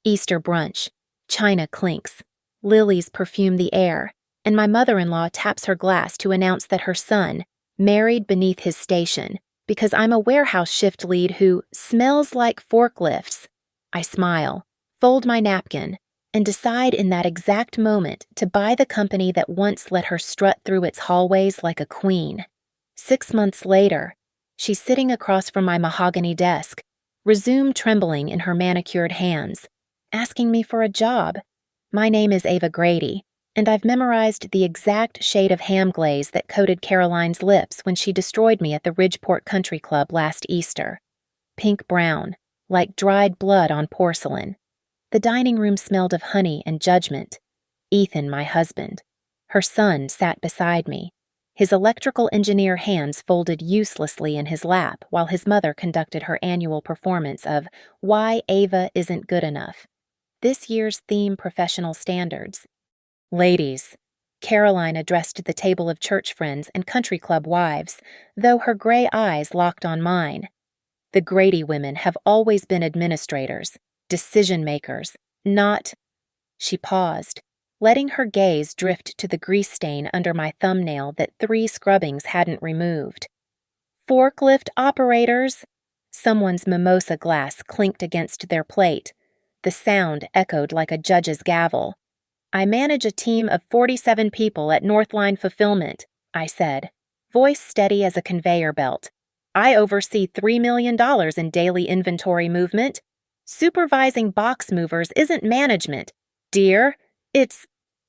Easter brunch. China clinks. Lilies perfume the air, and my mother-in-law taps her glass to announce that her son, married beneath his station, because I'm a warehouse shift lead who smells like forklifts. I smile, fold my napkin, and decide in that exact moment to buy the company that once let her strut through its hallways like a queen. 6 months later, she's sitting across from my mahogany desk, resume trembling in her manicured hands, asking me for a job. My name is Ava Grady, and I've memorized the exact shade of ham glaze that coated Caroline's lips when she destroyed me at the Ridgeport Country Club last Easter. Pink-brown, like dried blood on porcelain. The dining room smelled of honey and judgment. Ethan, my husband. Her son sat beside me, his electrical engineer hands folded uselessly in his lap while his mother conducted her annual performance of Why Ava Isn't Good Enough. This year's theme professional standards. Ladies, Caroline addressed the table of church friends and country club wives, though her gray eyes locked on mine. The Grady women have always been administrators, decision-makers, not— She paused, letting her gaze drift to the grease stain under my thumbnail that 3 scrubbings hadn't removed. Forklift operators! Someone's mimosa glass clinked against their plate. The sound echoed like a judge's gavel. I manage a team of 47 people at Northline Fulfillment, I said, voice steady as a conveyor belt. I oversee $3 million in daily inventory movement. Supervising box movers isn't management, dear. It's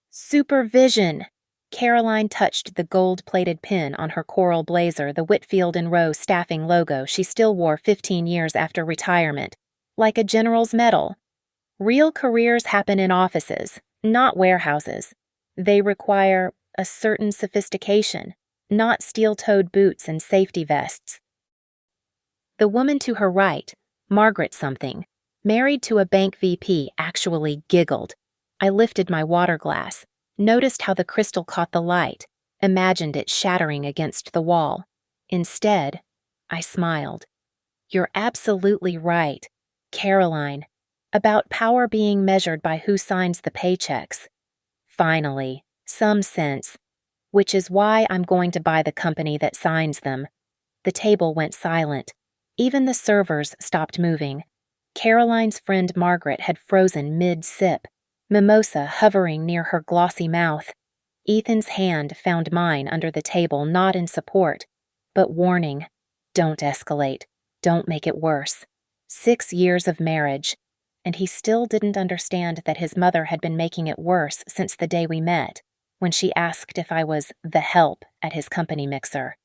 supervision. Caroline touched the gold-plated pin on her coral blazer, the Whitfield & Rowe staffing logo she still wore 15 years after retirement, like a general's medal. Real careers happen in offices, not warehouses. They require a certain sophistication, not steel-toed boots and safety vests. The woman to her right, Margaret something, married to a bank VP, actually giggled. I lifted my water glass, noticed how the crystal caught the light, imagined it shattering against the wall. Instead, I smiled. You're absolutely right, Caroline, about power being measured by who signs the paychecks. Finally, some sense, which is why I'm going to buy the company that signs them. The table went silent. Even the servers stopped moving. Caroline's friend Margaret had frozen mid-sip, mimosa hovering near her glossy mouth. Ethan's hand found mine under the table, not in support, but warning. Don't escalate. Don't make it worse. 6 years of marriage, and he still didn't understand that his mother had been making it worse since the day we met, when she asked if I was the help at his company mixer.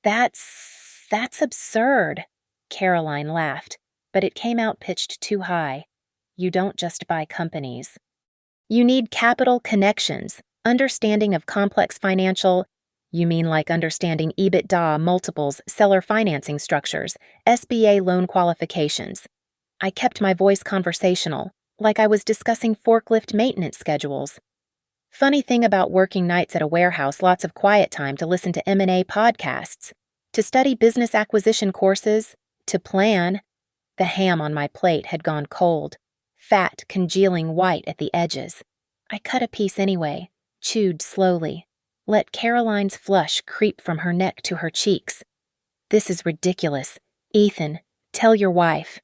That's absurd, Caroline laughed, but it came out pitched too high. You don't just buy companies. You need capital connections, understanding of complex financial— You mean like understanding EBITDA multiples, seller financing structures, SBA loan qualifications. I kept my voice conversational, like I was discussing forklift maintenance schedules. Funny thing about working nights at a warehouse, lots of quiet time to listen to M&A podcasts, to study business acquisition courses, to plan. The ham on my plate had gone cold, fat congealing white at the edges. I cut a piece anyway, chewed slowly, let Caroline's flush creep from her neck to her cheeks. This is ridiculous. Ethan, tell your wife.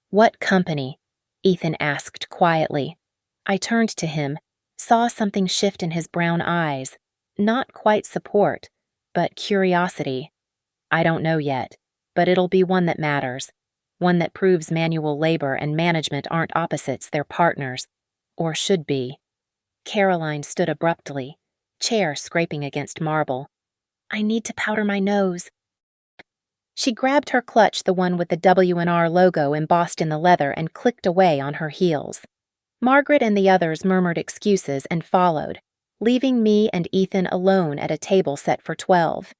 What company? Ethan asked quietly. I turned to him, saw something shift in his brown eyes. Not quite support, but curiosity. I don't know yet, but it'll be one that matters. One that proves manual labor and management aren't opposites, they're partners. Or should be. Caroline stood abruptly, chair scraping against marble. I need to powder my nose. She grabbed her clutch, the one with the W&R logo embossed in the leather, and clicked away on her heels. Margaret and the others murmured excuses and followed, leaving me and Ethan alone at a table set for 12.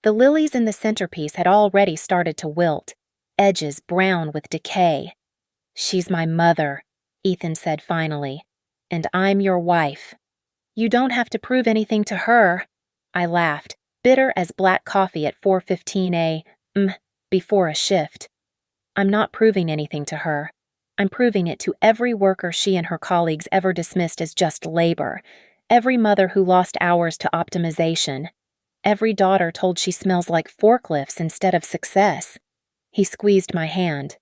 The lilies in the centerpiece had already started to wilt, edges brown with decay. She's my mother, Ethan said finally, and I'm your wife. You don't have to prove anything to her. I laughed, bitter as black coffee at 4:15 before a shift. I'm not proving anything to her. I'm proving it to every worker she and her colleagues ever dismissed as just labor, every mother who lost hours to optimization, every daughter told she smells like forklifts instead of success. He squeezed my hand.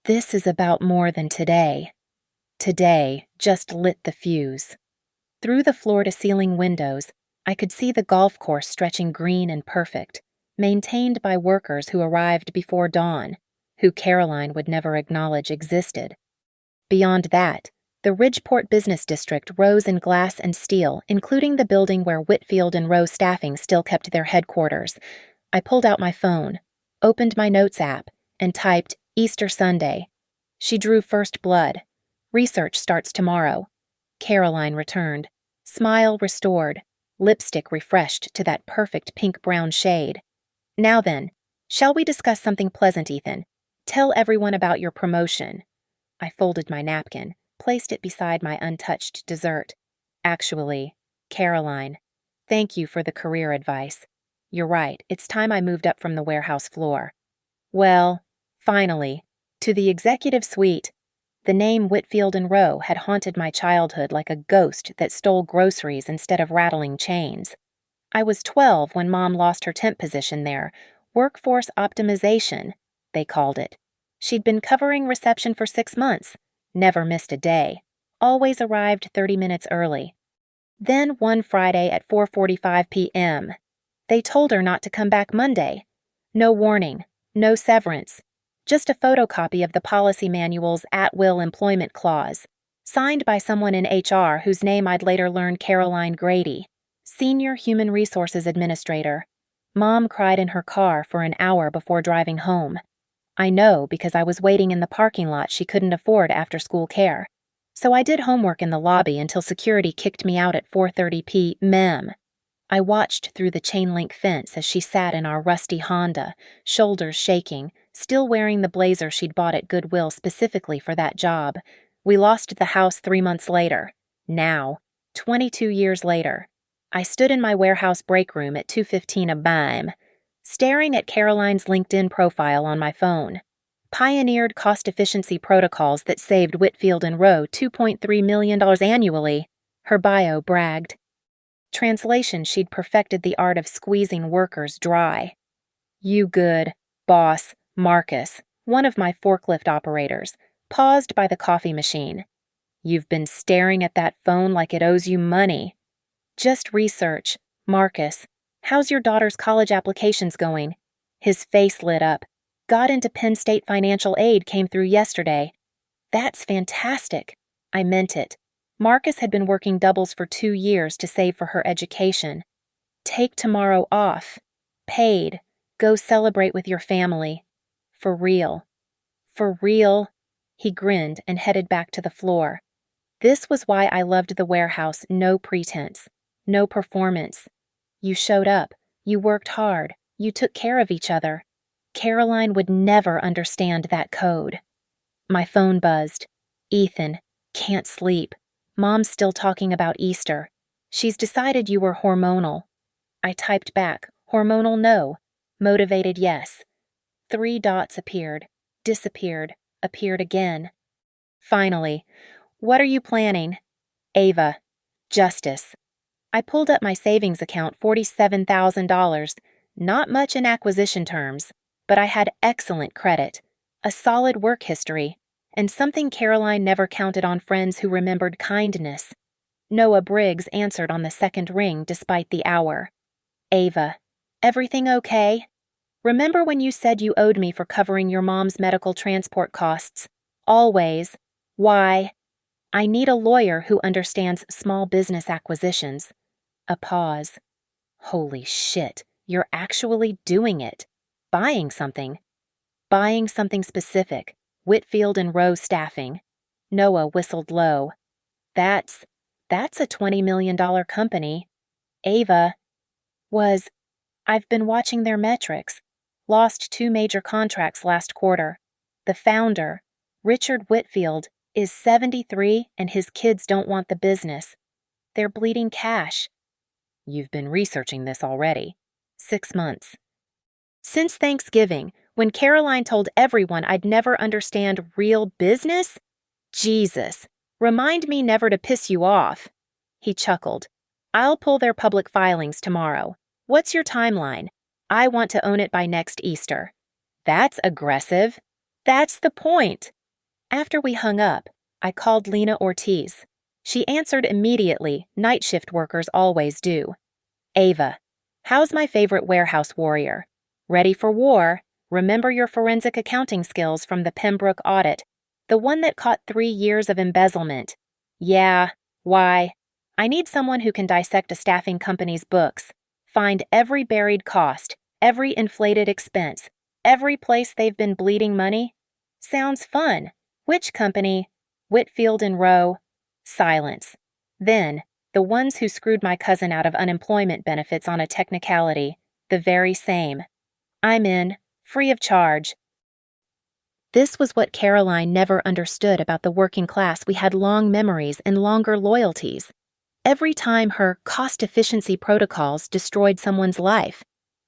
This is about more than today. Today just lit the fuse. Through the floor-to-ceiling windows, I could see the golf course stretching green and perfect, maintained by workers who arrived before dawn, who Caroline would never acknowledge existed. Beyond that, the Ridgeport Business District rose in glass and steel, including the building where Whitfield and Rowe Staffing still kept their headquarters. I pulled out my phone, opened my notes app, and typed Easter Sunday. She drew first blood. Research starts tomorrow. Caroline returned, smile restored, lipstick refreshed to that perfect pink-brown shade. Now then, shall we discuss something pleasant, Ethan? Tell everyone about your promotion. I folded my napkin, placed it beside my untouched dessert. Actually, Caroline, thank you for the career advice. You're right, it's time I moved up from the warehouse floor. Well, finally, to the executive suite. The name Whitfield and Rowe had haunted my childhood like a ghost that stole groceries instead of rattling chains. I was 12 when Mom lost her temp position there, workforce optimization, they called it. She'd been covering reception for 6 months, never missed a day, always arrived 30 minutes early. Then one Friday at 4:45 p.m., they told her not to come back Monday. No warning, no severance. Just a photocopy of the policy manual's at-will employment clause, signed by someone in HR whose name I'd later learn Caroline Grady, Senior Human Resources Administrator. Mom cried in her car for an hour before driving home. I know because I was waiting in the parking lot she couldn't afford after-school care. So I did homework in the lobby until security kicked me out at 4:30 p.m. I watched through the chain-link fence as she sat in our rusty Honda, shoulders shaking, still wearing the blazer she'd bought at Goodwill specifically for that job. We lost the house 3 months later. Now, 22 years later, I stood in my warehouse break room at 2:15 a.m., staring at Caroline's LinkedIn profile on my phone. Pioneered cost-efficiency protocols that saved Whitfield and Rowe $2.3 million annually, her bio bragged. Translation, she'd perfected the art of squeezing workers dry. You good, boss, Marcus, one of my forklift operators, paused by the coffee machine. You've been staring at that phone like it owes you money. Just research. Marcus, how's your daughter's college applications going? His face lit up. Got into Penn State financial aid came through yesterday. That's fantastic. I meant it. Marcus had been working doubles for 2 years to save for her education. Take tomorrow off. Paid. Go celebrate with your family. For real. For real. He grinned and headed back to the floor. This was why I loved the warehouse, no pretense. No performance. You showed up. You worked hard. You took care of each other. Caroline would never understand that code. My phone buzzed. Ethan, can't sleep. Mom's still talking about Easter. She's decided you were hormonal. I typed back, hormonal no, motivated yes. 3 dots appeared, disappeared, appeared again. Finally, what are you planning? Ava, justice. I pulled up my savings account, $47,000, not much in acquisition terms, but I had excellent credit, a solid work history, and something Caroline never counted on friends who remembered kindness. Noah Briggs answered on the second ring despite the hour. Ava, everything okay? Remember when you said you owed me for covering your mom's medical transport costs? Always. Why? I need a lawyer who understands small business acquisitions. A pause. Holy shit, you're actually doing it. Buying something. Buying something specific. Whitfield and Rowe Staffing. Noah whistled low. That's a $20 million company. Ava I've been watching their metrics. Lost 2 major contracts last quarter. The founder, Richard Whitfield, is 73 and his kids don't want the business. They're bleeding cash. You've been researching this already. 6 months. Since Thanksgiving, when Caroline told everyone I'd never understand real business, Jesus, remind me never to piss you off. He chuckled. I'll pull their public filings tomorrow. What's your timeline? I want to own it by next Easter. That's aggressive. That's the point. After we hung up, I called Lena Ortiz. She answered immediately, night shift workers always do. Ava, how's my favorite warehouse warrior? Ready for war? Remember your forensic accounting skills from the Pembroke audit, the one that caught 3 years of embezzlement. Yeah, why? I need someone who can dissect a staffing company's books, find every buried cost, every inflated expense, every place they've been bleeding money. Sounds fun. Which company? Whitfield and Rowe. Silence. Then, the ones who screwed my cousin out of unemployment benefits on a technicality, the very same. I'm in, free of charge. This was what Caroline never understood about the working class. We had long memories and longer loyalties. Every time her cost-efficiency protocols destroyed someone's life,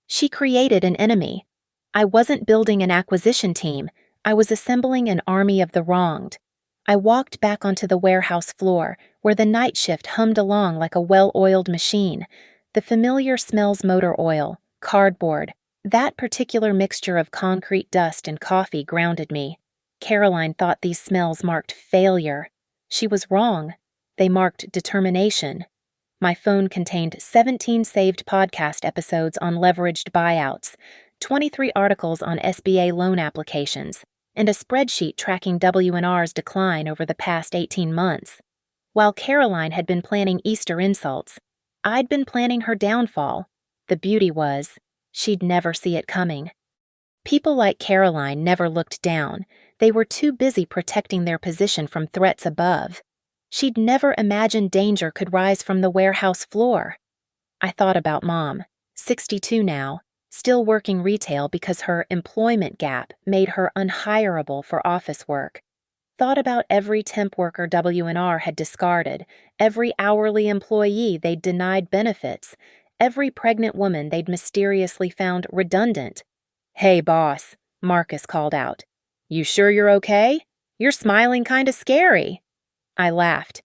she created an enemy. I wasn't building an acquisition team. I was assembling an army of the wronged. I walked back onto the warehouse floor, where the night shift hummed along like a well-oiled machine. The familiar smells: motor oil, cardboard. That particular mixture of concrete dust and coffee grounded me. Caroline thought these smells marked failure. She was wrong. They marked determination. My phone contained 17 saved podcast episodes on leveraged buyouts, 23 articles on SBA loan applications, and a spreadsheet tracking W&R's decline over the past 18 months. While Caroline had been planning Easter insults, I'd been planning her downfall. The beauty was, she'd never see it coming. People like Caroline never looked down. They were too busy protecting their position from threats above. She'd never imagined danger could rise from the warehouse floor. I thought about Mom, 62 now, still working retail because her employment gap made her unhireable for office work. Thought about every temp worker W&R had discarded, every hourly employee they'd denied benefits, every pregnant woman they'd mysteriously found redundant. Hey, boss, Marcus called out. You sure you're okay? You're smiling kinda scary. I laughed.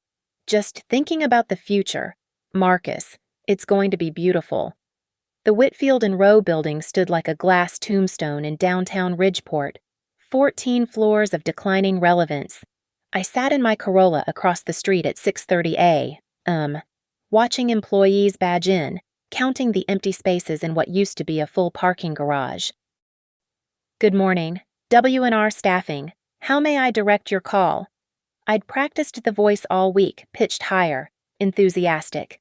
Just thinking about the future. Marcus, it's going to be beautiful. The Whitfield and Rowe building stood like a glass tombstone in downtown Ridgeport, 14 floors of declining relevance. I sat in my Corolla across the street at 6:30 a.m., watching employees badge in, counting the empty spaces in what used to be a full parking garage. Good morning. W&R Staffing. How may I direct your call? I'd practiced the voice all week, pitched higher, enthusiastic.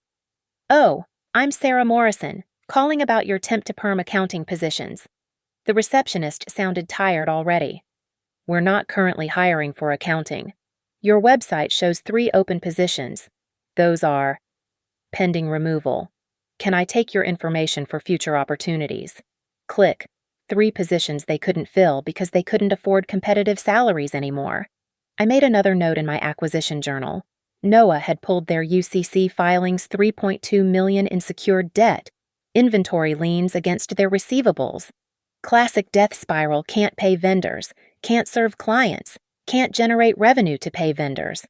Oh, I'm Sarah Morrison, calling about your temp-to-perm accounting positions. The receptionist sounded tired already. We're not currently hiring for accounting. Your website shows 3 open positions. Those are pending removal. Can I take your information for future opportunities? Click. 3 positions they couldn't fill because they couldn't afford competitive salaries anymore. I made another note in my acquisition journal. NOAA had pulled their UCC filings $3.2 million in secured debt, inventory liens against their receivables. Classic death spiral: can't pay vendors, can't serve clients, can't generate revenue to pay vendors.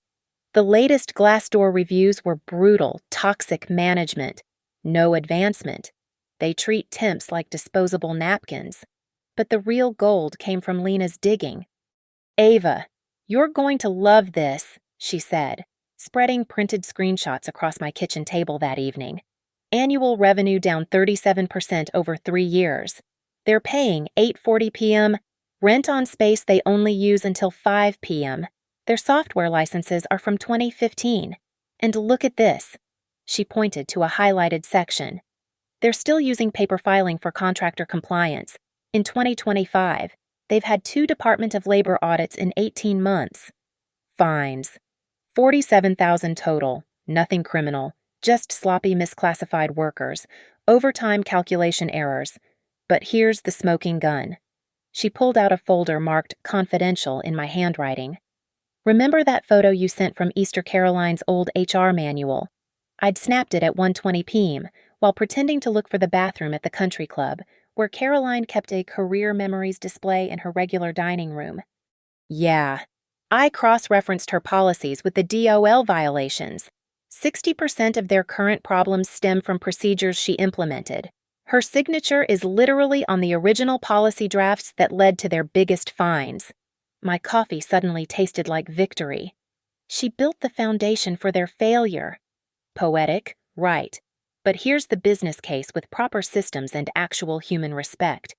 The latest Glassdoor reviews were brutal, toxic management. No advancement. They treat temps like disposable napkins. But the real gold came from Lena's digging. Ava, you're going to love this, she said, spreading printed screenshots across my kitchen table that evening. Annual revenue down 37% over 3 years. They're paying 8:40 p.m., rent on space they only use until 5 p.m. Their software licenses are from 2015. And look at this. She pointed to a highlighted section. They're still using paper filing for contractor compliance. In 2025, they've had 2 Department of Labor audits in 18 months. Fines. 47,000 total. Nothing criminal. Just sloppy misclassified workers. Overtime calculation errors. But here's the smoking gun. She pulled out a folder marked confidential in my handwriting. Remember that photo you sent from Easter Caroline's old HR manual? I'd snapped it at 1:20 p.m. while pretending to look for the bathroom at the country club, where Caroline kept a career memories display in her regular dining room. Yeah, I cross-referenced her policies with the DOL violations. 60% of their current problems stem from procedures she implemented. Her signature is literally on the original policy drafts that led to their biggest fines. My coffee suddenly tasted like victory. She built the foundation for their failure. Poetic, right. But here's the business case with proper systems and actual human respect.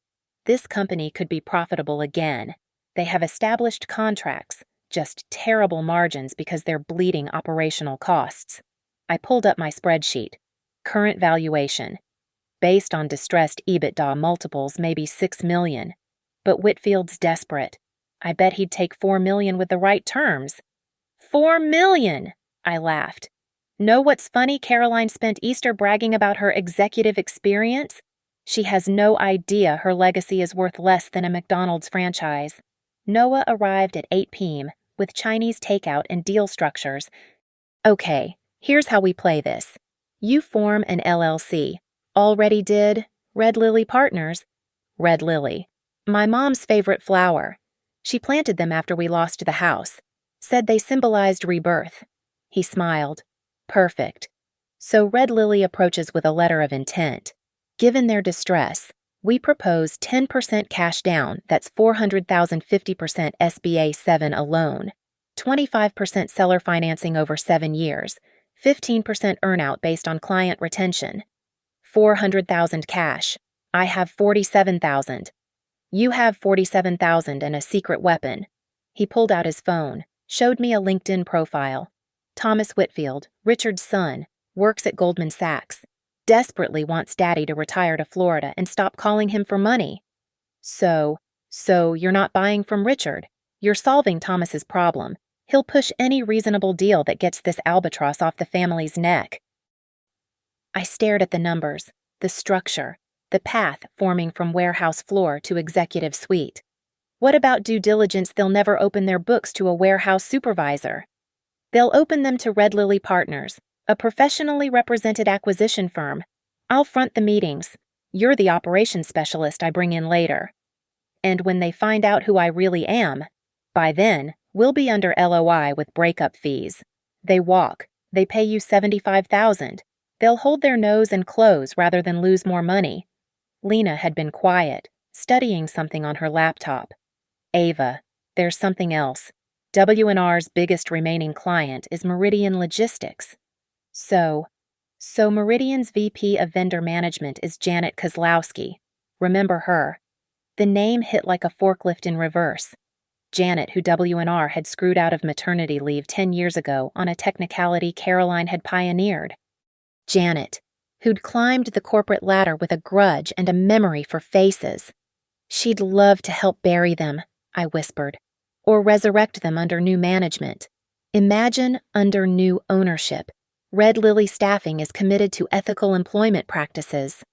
This company could be profitable again. They have established contracts, just terrible margins because they're bleeding operational costs. I pulled up my spreadsheet. Current valuation. Based on distressed EBITDA multiples, maybe $6 million. But Whitfield's desperate. I bet he'd take $4 million with the right terms. $4 million! I laughed. Know what's funny? Caroline spent Easter bragging about her executive experience. She has no idea her legacy is worth less than a McDonald's franchise. Noah arrived at 8 p.m. with Chinese takeout and deal structures. Okay, here's how we play this. You form an LLC. Already did. Red Lily Partners. Red Lily. My mom's favorite flower. She planted them after we lost the house. Said they symbolized rebirth. He smiled. Perfect. So Red Lily approaches with a letter of intent. Given their distress, we propose 10% cash down, that's $400,000, 50% SBA 7 alone, 25% seller financing over 7 years, 15% earnout based on client retention, $400,000 cash. I have $47,000. You have $47,000 and a secret weapon. He pulled out his phone, showed me a LinkedIn profile. Thomas Whitfield, Richard's son, works at Goldman Sachs. Desperately wants Daddy to retire to Florida and stop calling him for money. So you're not buying from Richard. You're solving Thomas's problem. He'll push any reasonable deal that gets this albatross off the family's neck. I stared at the numbers, the structure, the path forming from warehouse floor to executive suite. What about due diligence? They'll never open their books to a warehouse supervisor. They'll open them to Red Lily Partners, a professionally represented acquisition firm. I'll front the meetings. You're the operations specialist I bring in later. And when they find out who I really am, by then, we'll be under LOI with breakup fees. They walk. They pay you $75,000. They'll hold their nose and close rather than lose more money. Lena had been quiet, studying something on her laptop. Ava, there's something else. W&R's biggest remaining client is Meridian Logistics. So Meridian's VP of Vendor Management is Janet Kozlowski. Remember her. The name hit like a forklift in reverse. Janet, who W&R had screwed out of maternity leave 10 years ago on a technicality Caroline had pioneered. Janet, who'd climbed the corporate ladder with a grudge and a memory for faces. She'd love to help bury them, I whispered, or resurrect them under new management. Imagine under new ownership. Red Lily Staffing is committed to ethical employment practices.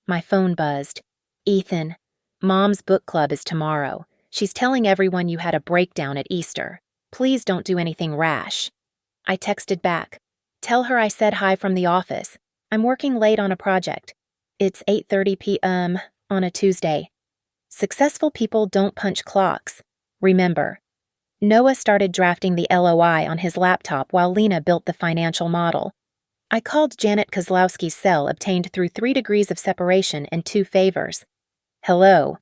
My phone buzzed. Ethan, Mom's book club is tomorrow. She's telling everyone you had a breakdown at Easter. Please don't do anything rash. I texted back. Tell her I said hi from the office. I'm working late on a project. It's 8:30 p.m. on a Tuesday. Successful people don't punch clocks. Remember. Noah started drafting the LOI on his laptop while Lena built the financial model. I called Janet Kozlowski's cell obtained through 3 degrees of separation and 2 favors. Hello.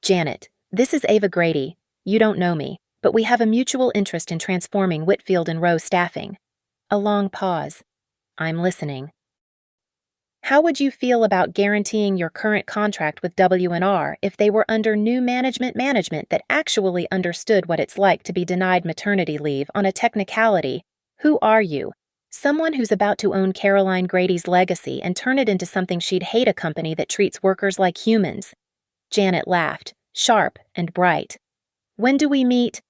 Janet, this is Ava Grady. You don't know me, but we have a mutual interest in transforming Whitfield and Rowe Staffing. A long pause. I'm listening. How would you feel about guaranteeing your current contract with W&R if they were under new management that actually understood what it's like to be denied maternity leave on a technicality? Who are you? Someone who's about to own Caroline Grady's legacy and turn it into something she'd hate, a company that treats workers like humans. Janet laughed, sharp and bright. When do we meet?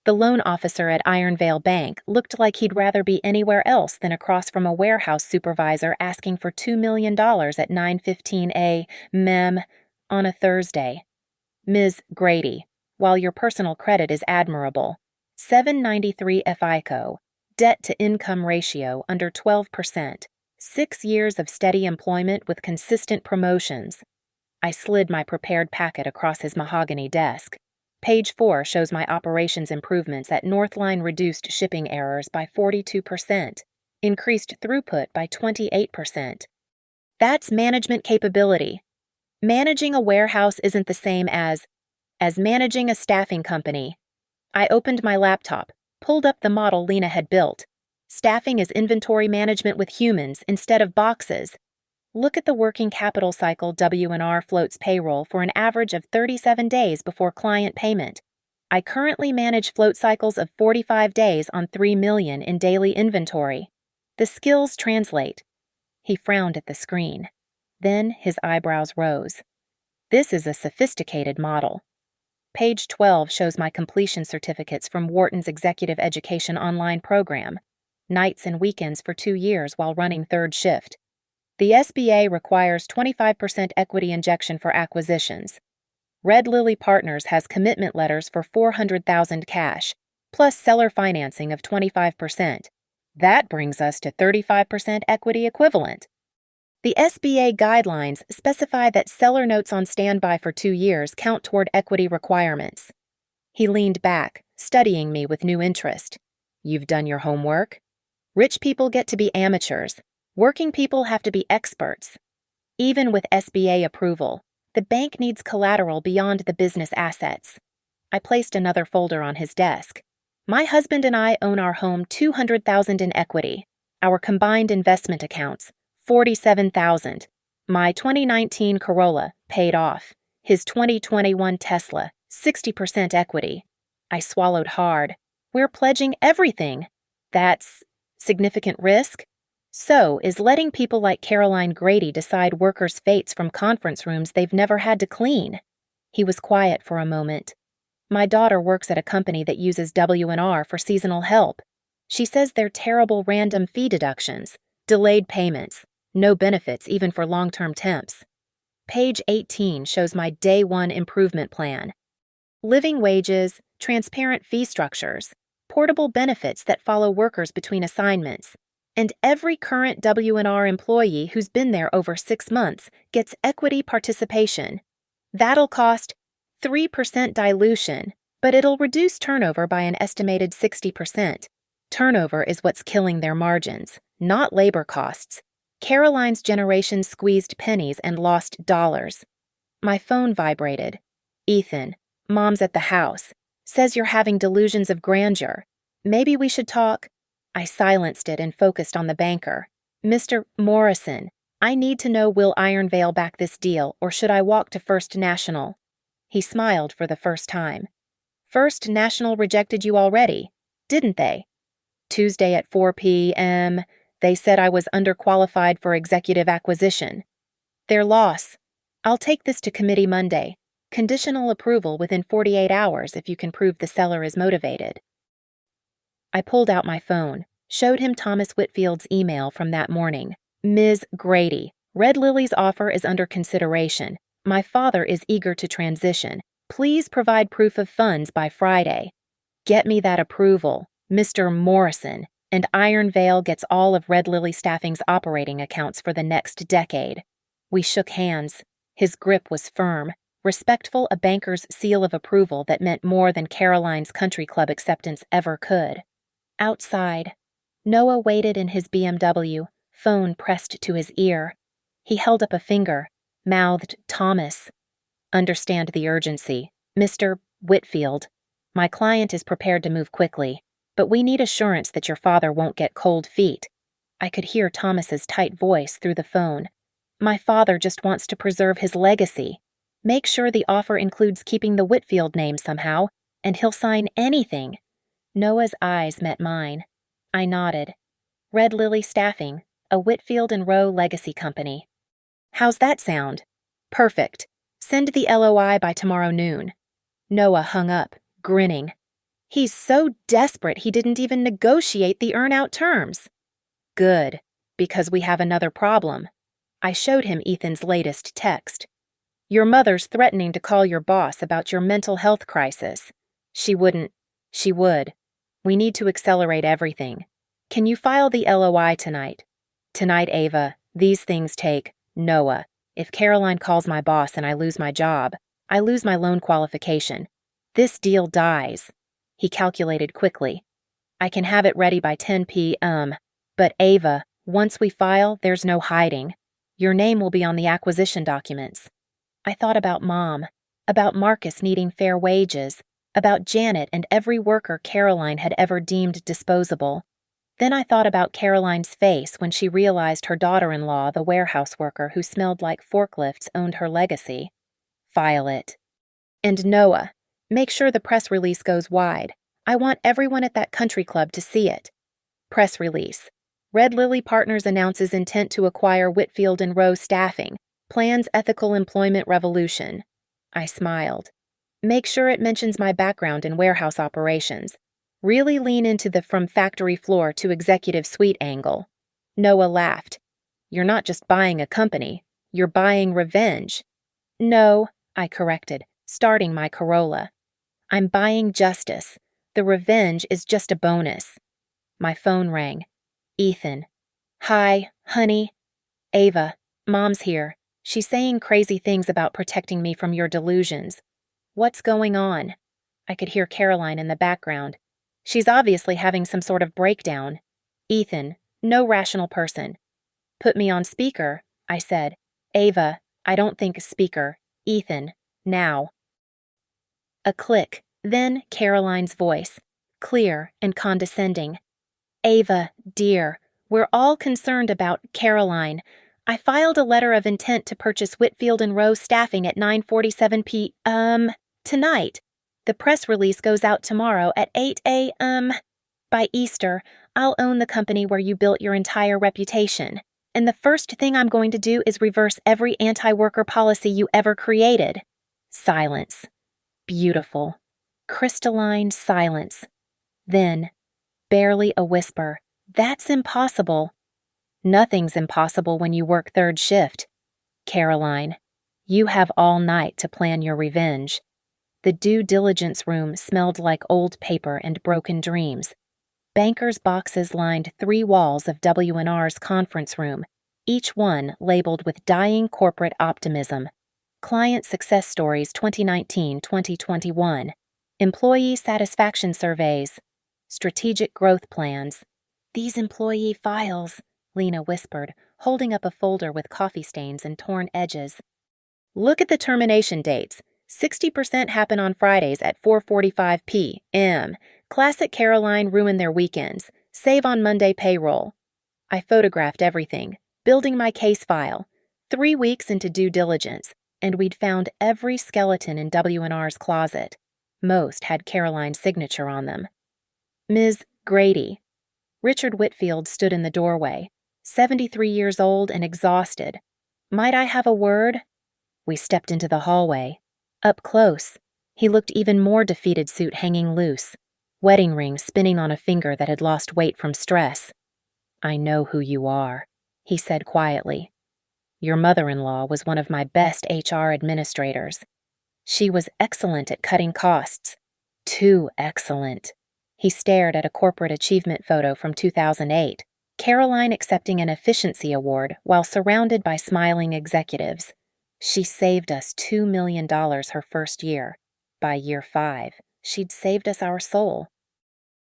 The loan officer at Ironvale Bank looked like he'd rather be anywhere else than across from a warehouse supervisor asking for $2 million at 9:15 a.m. on a Thursday. Ms. Grady, while your personal credit is admirable, 793 FICO, debt-to-income ratio under 12%, 6 years of steady employment with consistent promotions. I slid my prepared packet across his mahogany desk. Page 4 shows my operations improvements at Northline reduced shipping errors by 42%, increased throughput by 28%. That's management capability. Managing a warehouse isn't the same as managing a staffing company. I opened my laptop, pulled up the model Lena had built. Staffing is inventory management with humans instead of boxes. Look at the working capital cycle W&R floats payroll for an average of 37 days before client payment. I currently manage float cycles of 45 days on $3 million in daily inventory. The skills translate. He frowned at the screen. Then his eyebrows rose. This is a sophisticated model. Page 12 shows my completion certificates from Wharton's Executive Education Online program. Nights and weekends for 2 years while running third shift. The SBA requires 25% equity injection for acquisitions. Red Lily Partners has commitment letters for $400,000 cash, plus seller financing of 25%. That brings us to 35% equity equivalent. The SBA guidelines specify that seller notes on standby for 2 years count toward equity requirements. He leaned back, studying me with new interest. You've done your homework? Rich people get to be amateurs. Working people have to be experts. Even with SBA approval, the bank needs collateral beyond the business assets. I placed another folder on his desk. My husband and I own our home $200,000 in equity. Our combined investment accounts, $47,000. My 2019 Corolla, paid off. His 2021 Tesla, 60% equity. I swallowed hard. We're pledging everything. That's significant risk? So is letting people like Caroline Grady decide workers' fates from conference rooms they've never had to clean. He was quiet for a moment. My daughter works at a company that uses W&R for seasonal help. She says they're terrible random fee deductions, delayed payments, no benefits even for long-term temps. Page 18 shows my Day 1 improvement plan. Living wages, transparent fee structures, portable benefits that follow workers between assignments, and every current W&R employee who's been there over 6 months gets equity participation. That'll cost 3% dilution, but it'll reduce turnover by an estimated 60%. Turnover is what's killing their margins, not labor costs. Caroline's generation squeezed pennies and lost dollars. My phone vibrated. Ethan, Mom's at the house. Says you're having delusions of grandeur. Maybe we should talk. I silenced it and focused on the banker. Mr. Morrison, I need to know, will Ironvale back this deal, or should I walk to First National? He smiled for the first time. First National rejected you already, didn't they? Tuesday at 4 p.m., they said I was underqualified for executive acquisition. Their loss. I'll take this to committee Monday. Conditional approval within 48 hours if you can prove the seller is motivated. I pulled out my phone, showed him Thomas Whitfield's email from that morning. Ms. Grady, Red Lily's offer is under consideration. My father is eager to transition. Please provide proof of funds by Friday. Get me that approval, Mr. Morrison, and Ironvale gets all of Red Lily Staffing's operating accounts for the next decade. We shook hands. His grip was firm, respectful, a banker's seal of approval that meant more than Caroline's country club acceptance ever could. Outside, Noah waited in his BMW, phone pressed to his ear. He held up a finger, mouthed Thomas. Understand the urgency. Mr. Whitfield, my client is prepared to move quickly, but we need assurance that your father won't get cold feet. I could hear Thomas's tight voice through the phone. My father just wants to preserve his legacy. Make sure the offer includes keeping the Whitfield name somehow, and he'll sign anything. Noah's eyes met mine. I nodded. Red Lily Staffing, a Whitfield and Rowe legacy company. How's that sound? Perfect. Send the LOI by tomorrow noon. Noah hung up, grinning. He's so desperate he didn't even negotiate the earn-out terms. Good, because we have another problem. I showed him Ethan's latest text. Your mother's threatening to call your boss about your mental health crisis. She wouldn't. She would. We need to accelerate everything. Can you file the LOI tonight? Tonight, Ava. These things take Noah. If Caroline calls my boss and I lose my job, I lose my loan qualification. This deal dies. He calculated quickly. I can have it ready by 10 p.m. But Ava, once we file, there's no hiding. Your name will be on the acquisition documents. I thought about Mom, about Marcus needing fair wages, about Janet and every worker Caroline had ever deemed disposable. Then I thought about Caroline's face when she realized her daughter-in-law, the warehouse worker who smelled like forklifts, owned her legacy. File it. And Noah, make sure the press release goes wide. I want everyone at that country club to see it. Press release. Red Lily Partners announces intent to acquire Whitfield and Rowe Staffing. Plans ethical employment revolution. I smiled. Make sure it mentions my background in warehouse operations. Really lean into the from factory floor to executive suite angle. Noah laughed. You're not just buying a company, you're buying revenge. No, I corrected, starting my Corolla. I'm buying justice. The revenge is just a bonus. My phone rang. Ethan. Hi, honey. Ava, Mom's here. She's saying crazy things about protecting me from your delusions. What's going on? I could hear Caroline in the background. She's obviously having some sort of breakdown. Ethan, no rational person. Put me on speaker, I said. Ava, I don't think speaker. Ethan, now. A click, then Caroline's voice, clear and condescending. Ava, dear, we're all concerned about Caroline. I filed a letter of intent to purchase Whitfield and Rowe Staffing at 9:47 p.m. tonight. The press release goes out tomorrow at 8 a.m. By Easter, I'll own the company where you built your entire reputation. And the first thing I'm going to do is reverse every anti-worker policy you ever created. Silence. Beautiful. Crystalline silence. Then, barely a whisper, that's impossible. Nothing's impossible when you work third shift. Caroline, you have all night to plan your revenge. The due diligence room smelled like old paper and broken dreams. Bankers' boxes lined 3 walls of W&R's conference room, each one labeled with dying corporate optimism. Client Success Stories 2019-2021. Employee Satisfaction Surveys. Strategic Growth Plans. These employee files, Lena whispered, holding up a folder with coffee stains and torn edges. Look at the termination dates. 60% happen on Fridays at 4:45 p.m. Classic Caroline ruined their weekends. Save on Monday payroll. I photographed everything, building my case file. 3 weeks into due diligence, and we'd found every skeleton in W&R's closet. Most had Caroline's signature on them. Ms. Grady. Richard Whitfield stood in the doorway, 73 years old and exhausted. Might I have a word? We stepped into the hallway. Up close, he looked even more defeated, suit hanging loose, wedding ring spinning on a finger that had lost weight from stress. I know who you are, he said quietly. Your mother-in-law was one of my best HR administrators. She was excellent at cutting costs. Too excellent. He stared at a corporate achievement photo from 2008, Caroline accepting an efficiency award while surrounded by smiling executives. She saved us $2 million her first year. By year 5, she'd saved us our soul.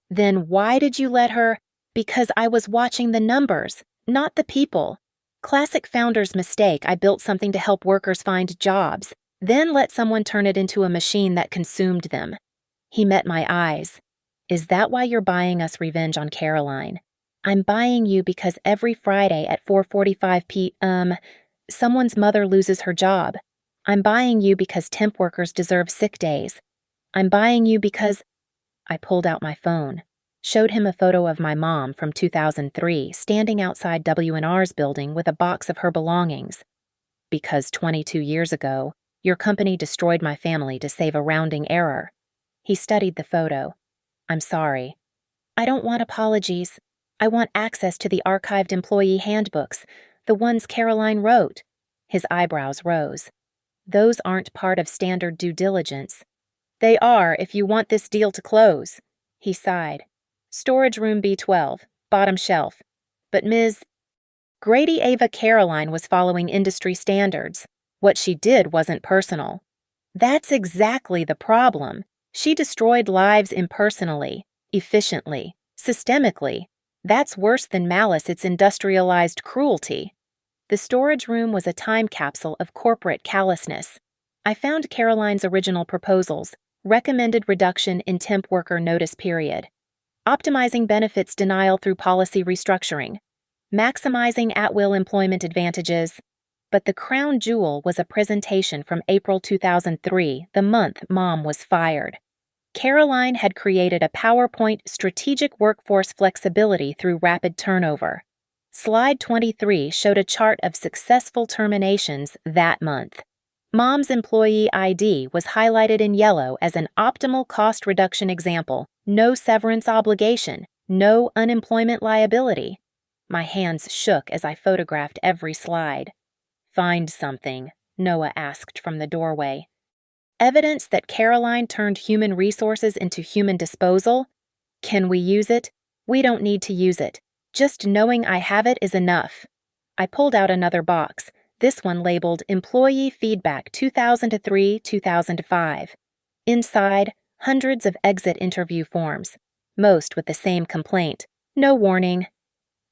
Then why did you let her? Because I was watching the numbers, not the people. Classic founder's mistake. I built something to help workers find jobs, then let someone turn it into a machine that consumed them. He met my eyes. Is that why you're buying us revenge on Caroline? I'm buying you because every Friday at 4:45 p.m., someone's mother loses her job. I'm buying you because temp workers deserve sick days. I'm buying you because... I pulled out my phone, showed him a photo of my mom from 2003 standing outside W&R's building with a box of her belongings. Because 22 years ago, your company destroyed my family to save a rounding error. He studied the photo. I'm sorry. I don't want apologies. I want access to the archived employee handbooks, the ones Caroline wrote. His eyebrows rose. Those aren't part of standard due diligence. They are if you want this deal to close. He sighed. Storage room B12, bottom shelf. But Ms. Grady Ava Caroline was following industry standards. What she did wasn't personal. That's exactly the problem. She destroyed lives impersonally, efficiently, systemically. That's worse than malice, it's industrialized cruelty. The storage room was a time capsule of corporate callousness. I found Caroline's original proposals, recommended reduction in temp worker notice period, optimizing benefits denial through policy restructuring, maximizing at-will employment advantages. But the crown jewel was a presentation from April 2003, the month Mom was fired. Caroline had created a PowerPoint strategic workforce flexibility through rapid turnover. Slide 23 showed a chart of successful terminations that month. Mom's employee ID was highlighted in yellow as an optimal cost reduction example, no severance obligation, no unemployment liability. My hands shook as I photographed every slide. "Find something," Noah asked from the doorway. "Evidence that Caroline turned human resources into human disposal? Can we use it? We don't need to use it. Just knowing I have it is enough." I pulled out another box, this one labeled Employee Feedback 2003-2005. Inside, hundreds of exit interview forms, most with the same complaint. No warning.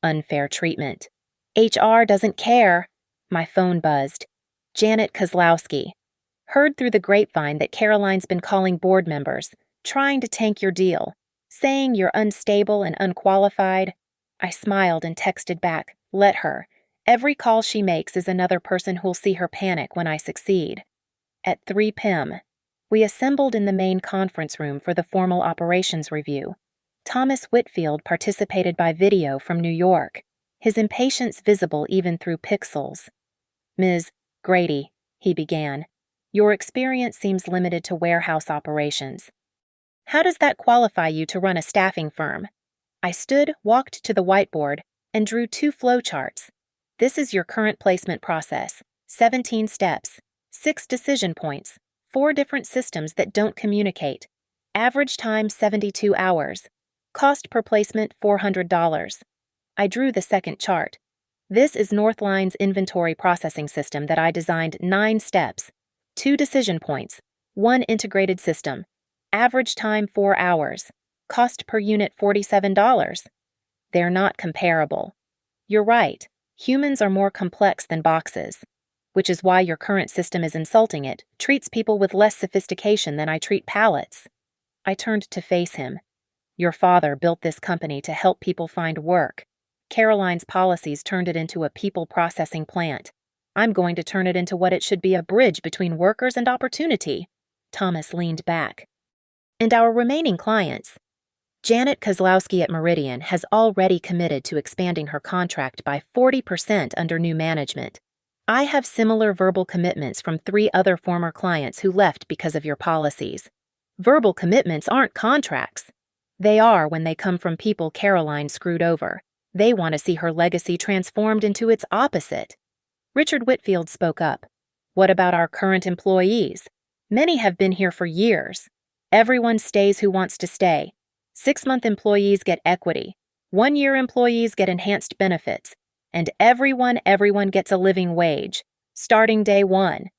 Unfair treatment. HR doesn't care. My phone buzzed. Janet Kozlowski. "Heard through the grapevine that Caroline's been calling board members, trying to tank your deal, saying you're unstable and unqualified." I smiled and texted back, "Let her. Every call she makes is another person who'll see her panic when I succeed." At 3 p.m., we assembled in the main conference room for the formal operations review. Thomas Whitfield participated by video from New York, his impatience visible even through pixels. "Ms. Grady," he began, "your experience seems limited to warehouse operations. How does that qualify you to run a staffing firm?" I stood, walked to the whiteboard, and drew 2 flowcharts. "This is your current placement process. 17 steps, 6 decision points, 4 different systems that don't communicate. Average time 72 hours. Cost per placement $400. I drew the second chart. "This is Northline's inventory processing system that I designed 9 steps, 2 decision points, 1 integrated system. Average time 4 hours. Cost per unit $47. They're not comparable. You're right, humans are more complex than boxes, which is why your current system is insulting. It treats people with less sophistication than I treat pallets." I turned to face him. "Your father built this company to help people find work. Caroline's policies turned it into a people processing plant. I'm going to turn it into what it should be, a bridge between workers and opportunity." Thomas leaned back. "And our remaining clients?" Janet Kozlowski at Meridian has already committed to expanding her contract by 40% under new management. I have similar verbal commitments from 3 other former clients who left because of your policies. Verbal commitments aren't contracts. They are when they come from people Caroline screwed over. They want to see her legacy transformed into its opposite. Richard Whitfield spoke up. "What about our current employees? Many have been here for years. Everyone stays who wants to stay. 6-month employees get equity. 1-year employees get enhanced benefits. And everyone gets a living wage, starting day 1.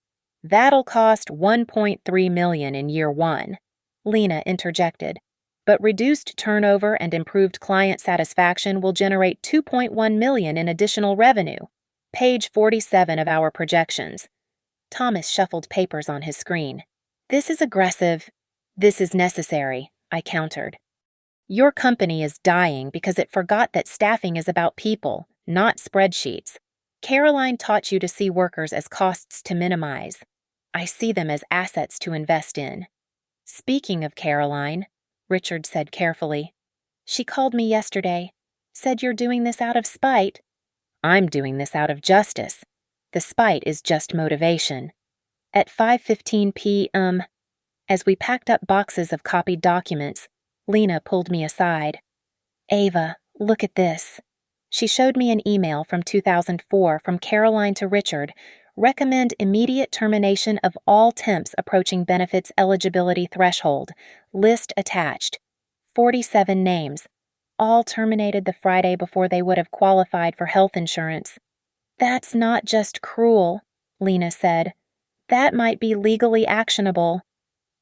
That'll cost $1.3 million in year 1. Lena interjected. "But reduced turnover and improved client satisfaction will generate $2.1 million in additional revenue. Page 47 of our projections." Thomas shuffled papers on his screen. "This is aggressive." "This is necessary," I countered. "Your company is dying because it forgot that staffing is about people, not spreadsheets. Caroline taught you to see workers as costs to minimize. I see them as assets to invest in." "Speaking of Caroline," Richard said carefully, "she called me yesterday, said you're doing this out of spite." "I'm doing this out of justice. The spite is just motivation." At 5:15 p.m., as we packed up boxes of copied documents, Lena pulled me aside. "Ava, look at this." She showed me an email from 2004 from Caroline to Richard. "Recommend immediate termination of all temps approaching benefits eligibility threshold. List attached." 47 names, all terminated the Friday before they would have qualified for health insurance. "That's not just cruel," Lena said. "That might be legally actionable."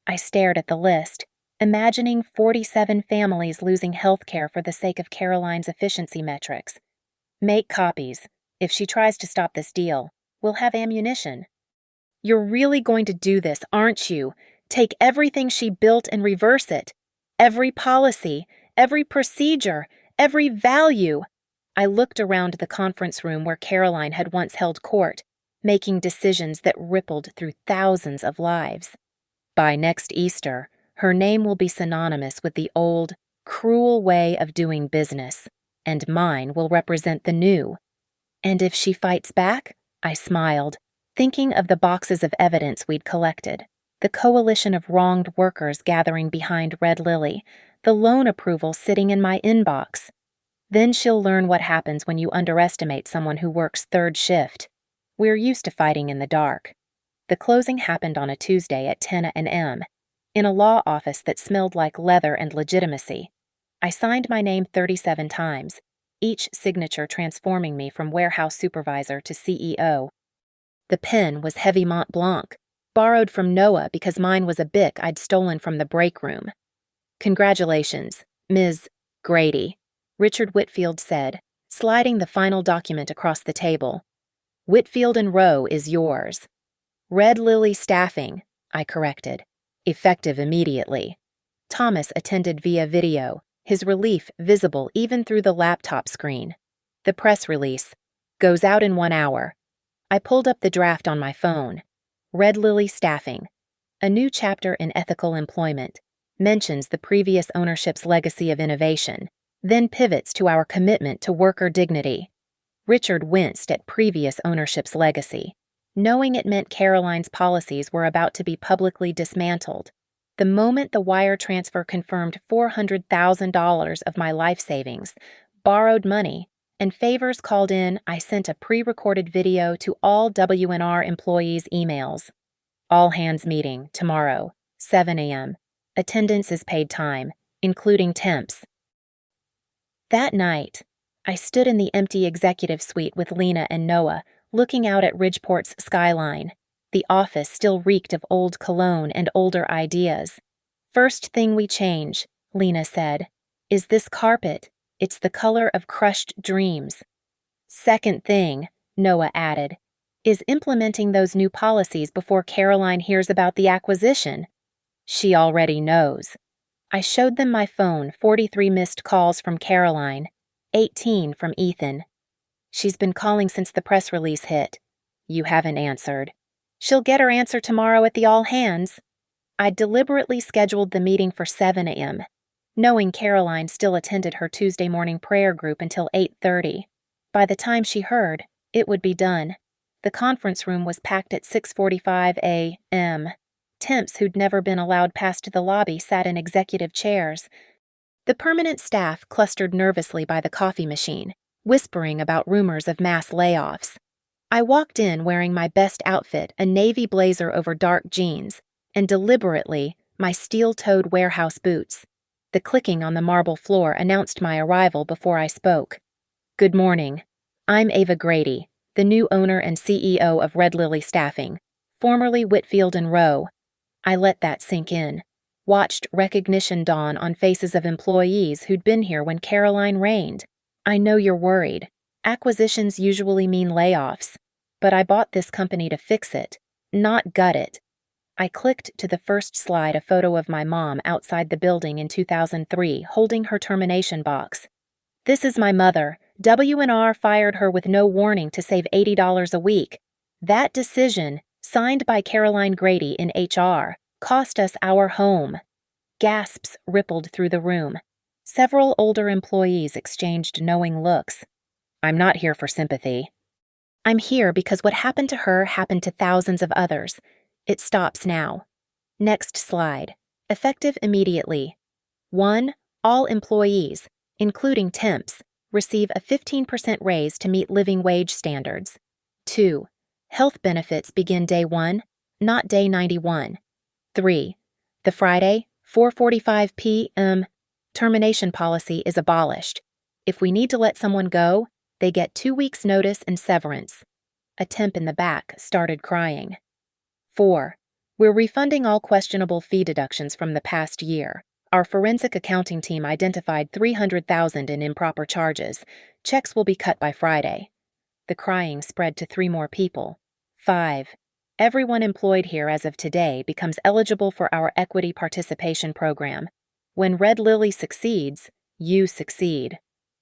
I stared at the list. imagining 47 families losing health care for the sake of Caroline's efficiency metrics. Make copies. If she tries to stop this deal, we'll have ammunition. You're really going to do this, aren't you? Take everything she built and reverse it. Every policy, every procedure, every value. I looked around the conference room where Caroline had once held court, making decisions that rippled through thousands of lives. By next Easter, her name will be synonymous with the old, cruel way of doing business, and mine will represent the new. And if she fights back? I smiled, thinking of the boxes of evidence we'd collected, the coalition of wronged workers gathering behind Red Lily, the loan approval sitting in my inbox. Then she'll learn what happens when you underestimate someone who works third shift. We're used to fighting in the dark. The closing happened on a Tuesday at 10 a.m., in a law office that smelled like leather and legitimacy. I signed my name 37 times, each signature transforming me from warehouse supervisor to CEO. The pen was heavy Mont Blanc, borrowed from Noah because mine was a Bic I'd stolen from the break room. "Congratulations, Ms. Grady," Richard Whitfield said, sliding the final document across the table. "Whitfield and Rowe is yours." "Red Lily Staffing," I corrected. "Effective immediately." Thomas attended via video, his relief visible even through the laptop screen. The press release goes out in 1 hour. I pulled up the draft on my phone. Red Lily Staffing. A new chapter in ethical employment. Mentions the previous ownership's legacy of innovation, then pivots to our commitment to worker dignity. Richard winced at previous ownership's legacy, knowing it meant Caroline's policies were about to be publicly dismantled. The moment the wire transfer confirmed $400,000 of my life savings, borrowed money, and favors called in, I sent a pre-recorded video to all W&R employees' emails. All hands meeting, tomorrow, 7 a.m. Attendance is paid time, including temps. That night, I stood in the empty executive suite with Lena and Noah, looking out at Ridgeport's skyline. The office still reeked of old cologne and older ideas. "First thing we change," Lena said, "is this carpet. It's the color of crushed dreams." "Second thing," Noah added, "is implementing those new policies before Caroline hears about the acquisition." "She already knows." I showed them my phone, 43 missed calls from Caroline, 18 from Ethan. "She's been calling since the press release hit." "You haven't answered." "She'll get her answer tomorrow at the all hands." I deliberately scheduled the meeting for 7 a.m., knowing Caroline still attended her Tuesday morning prayer group until 8:30. By the time she heard, it would be done. The conference room was packed at 6:45 a.m. Temps who'd never been allowed past the lobby sat in executive chairs. The permanent staff clustered nervously by the coffee machine, whispering about rumors of mass layoffs. I walked in wearing my best outfit, a navy blazer over dark jeans, and deliberately, my steel-toed warehouse boots. The clicking on the marble floor announced my arrival before I spoke. "Good morning. I'm Ava Grady, the new owner and CEO of Red Lily Staffing, formerly Whitfield and Rowe." I let that sink in, watched recognition dawn on faces of employees who'd been here when Caroline reigned. "I know you're worried. Acquisitions usually mean layoffs, but I bought this company to fix it, not gut it." I clicked to the first slide, a photo of my mom outside the building in 2003, holding her termination box. "This is my mother. W&R fired her with no warning to save $80 a week. That decision, signed by Caroline Grady in HR, cost us our home." Gasps rippled through the room. Several older employees exchanged knowing looks. "I'm not here for sympathy." "I'm here because what happened to her happened to thousands of others. It stops now." Next slide. Effective immediately. 1. All employees, including temps, receive a 15% raise to meet living wage standards. 2. Health benefits begin day 1, not day 91. 3. The Friday, 4:45 p.m. termination policy is abolished. If we need to let someone go, they get 2 weeks' notice and severance. A temp in the back started crying. 4. We're refunding all questionable fee deductions from the past year. Our forensic accounting team identified $300,000 in improper charges. Checks will be cut by Friday. The crying spread to 3 more people. 5. Everyone employed here as of today becomes eligible for our equity participation program. When Red Lily succeeds, you succeed.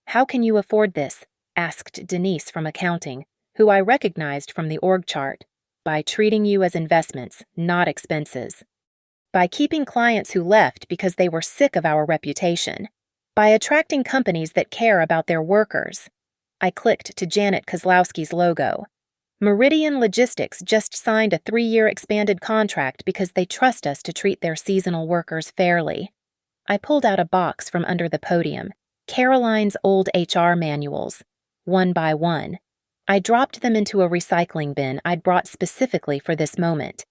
How can you afford this? Asked Denise from accounting, who I recognized from the org chart. By treating you as investments, not expenses. By keeping clients who left because they were sick of our reputation. By attracting companies that care about their workers. I clicked to Janet Kozlowski's logo. Meridian Logistics just signed a 3-year expanded contract because they trust us to treat their seasonal workers fairly. I pulled out a box from under the podium, Caroline's old HR manuals, one by one. I dropped them into a recycling bin I'd brought specifically for this moment.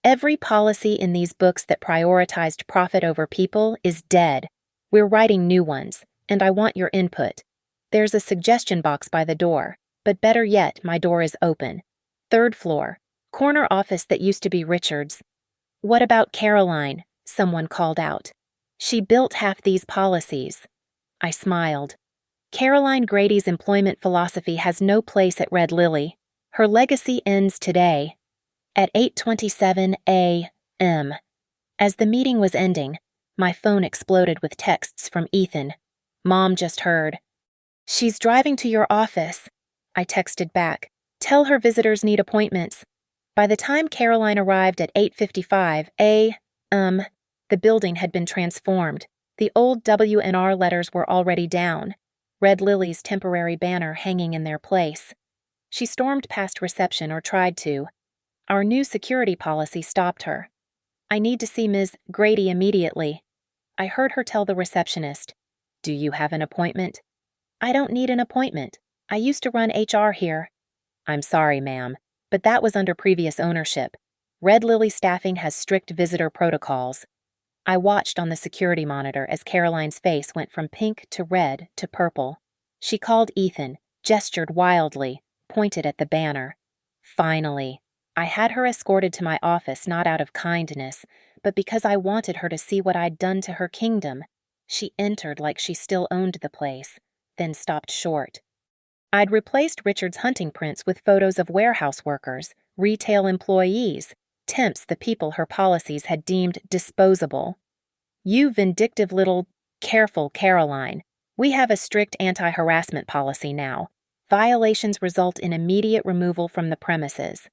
Every policy in these books that prioritized profit over people is dead. We're writing new ones, and I want your input. There's a suggestion box by the door, but better yet, my door is open. 3rd floor, corner office that used to be Richard's. What about Caroline? Someone called out. She built half these policies. I smiled. Caroline Grady's employment philosophy has no place at Red Lily. Her legacy ends today. At 8:27 a.m. As the meeting was ending, my phone exploded with texts from Ethan. Mom just heard. She's driving to your office. I texted back. Tell her visitors need appointments. By the time Caroline arrived at 8:55 a.m., the building had been transformed. The old WNR letters were already down, Red Lily's temporary banner hanging in their place. She stormed past reception, or tried to. Our new security policy stopped her. I need to see Ms. Grady immediately. I heard her tell the receptionist. Do you have an appointment? I don't need an appointment. I used to run HR here. I'm sorry, ma'am, but that was under previous ownership. Red Lily staffing has strict visitor protocols. I watched on the security monitor as Caroline's face went from pink to red to purple. She called Ethan, gestured wildly, pointed at the banner. Finally, I had her escorted to my office not out of kindness, but because I wanted her to see what I'd done to her kingdom. She entered like she still owned the place, then stopped short. I'd replaced Richard's hunting prints with photos of warehouse workers, retail employees, temps, the people her policies had deemed disposable. You vindictive little, careful Caroline. We have a strict anti-harassment policy now. Violations result in immediate removal from the premises.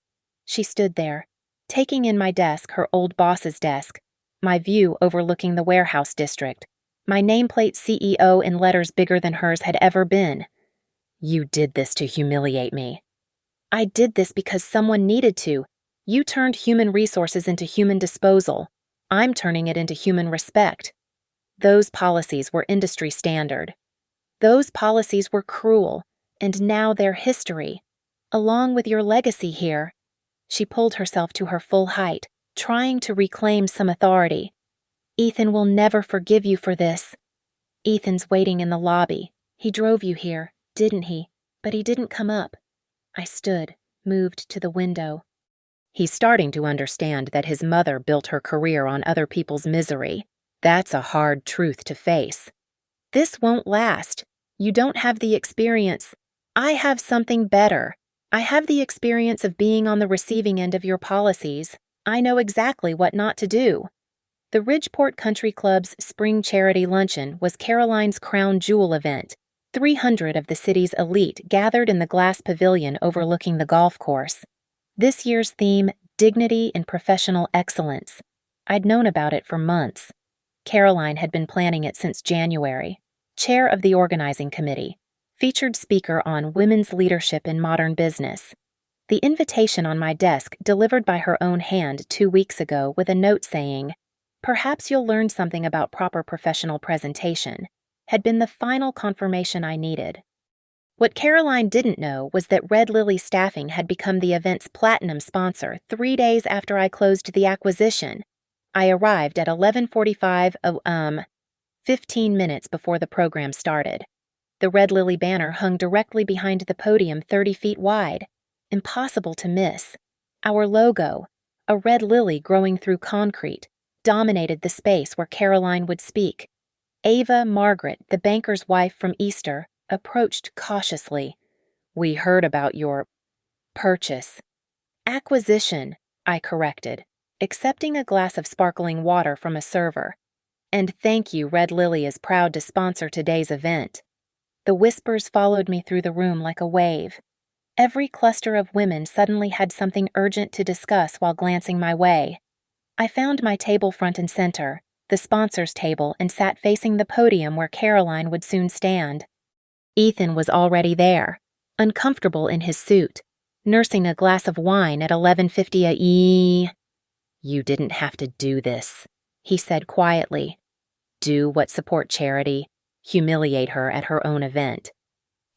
She stood there, taking in my desk, her old boss's desk, my view overlooking the warehouse district, my nameplate CEO in letters bigger than hers had ever been. You did this to humiliate me. I did this because someone needed to. You turned human resources into human disposal. I'm turning it into human respect. Those policies were industry standard. Those policies were cruel, and now they're history, along with your legacy here. She pulled herself to her full height, trying to reclaim some authority. Ethan will never forgive you for this. Ethan's waiting in the lobby. He drove you here, didn't he? But he didn't come up. I stood, moved to the window. He's starting to understand that his mother built her career on other people's misery. That's a hard truth to face. This won't last. You don't have the experience. I have something better. I have the experience of being on the receiving end of your policies. I know exactly what not to do. The Ridgeport Country Club's Spring Charity Luncheon was Caroline's crown jewel event. 300 of the city's elite gathered in the glass pavilion overlooking the golf course. This year's theme, Dignity in Professional Excellence. I'd known about it for months. Caroline had been planning it since January. Chair of the organizing committee. Featured speaker on women's leadership in modern business. The invitation on my desk, delivered by her own hand 2 weeks ago with a note saying, "Perhaps you'll learn something about proper professional presentation," had been the final confirmation I needed. What Caroline didn't know was that Red Lily Staffing had become the event's platinum sponsor 3 days after I closed the acquisition. I arrived at 11:45, 15 minutes before the program started. The Red Lily banner hung directly behind the podium 30 feet wide. Impossible to miss. Our logo, a red lily growing through concrete, dominated the space where Caroline would speak. Ava Margaret, the banker's wife from Easter, approached cautiously. "We heard about your purchase." "Acquisition," I corrected, accepting a glass of sparkling water from a server. "And thank you, Red Lily is proud to sponsor today's event." The whispers followed me through the room like a wave. Every cluster of women suddenly had something urgent to discuss while glancing my way. I found my table front and center, the sponsors' table, and sat facing the podium where Caroline would soon stand. Ethan was already there, uncomfortable in his suit, nursing a glass of wine at 11:50 a.m. "You didn't have to do this," he said quietly. "Do what support charity, humiliate her at her own event."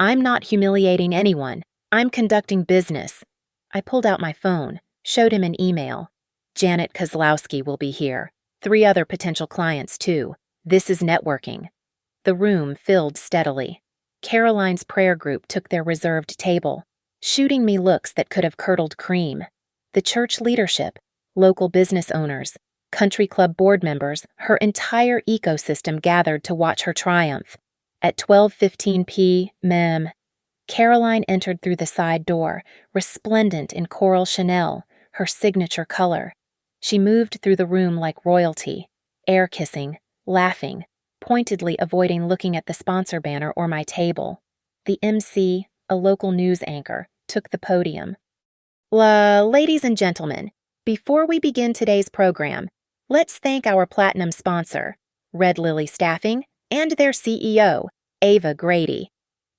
"I'm not humiliating anyone. I'm conducting business." I pulled out my phone, showed him an email. "Janet Kozlowski will be here. 3 other potential clients, too. This is networking." The room filled steadily. Caroline's prayer group took their reserved table, shooting me looks that could have curdled cream. The church leadership, local business owners, country club board members, her entire ecosystem gathered to watch her triumph. At 12:15 p.m., Caroline entered through the side door, resplendent in coral Chanel, her signature color. She moved through the room like royalty, air-kissing, laughing, pointedly avoiding looking at the sponsor banner or my table. The MC, a local news anchor, took the podium. "Ladies and gentlemen, before we begin today's program, let's thank our platinum sponsor, Red Lily Staffing, and their CEO, Ava Grady."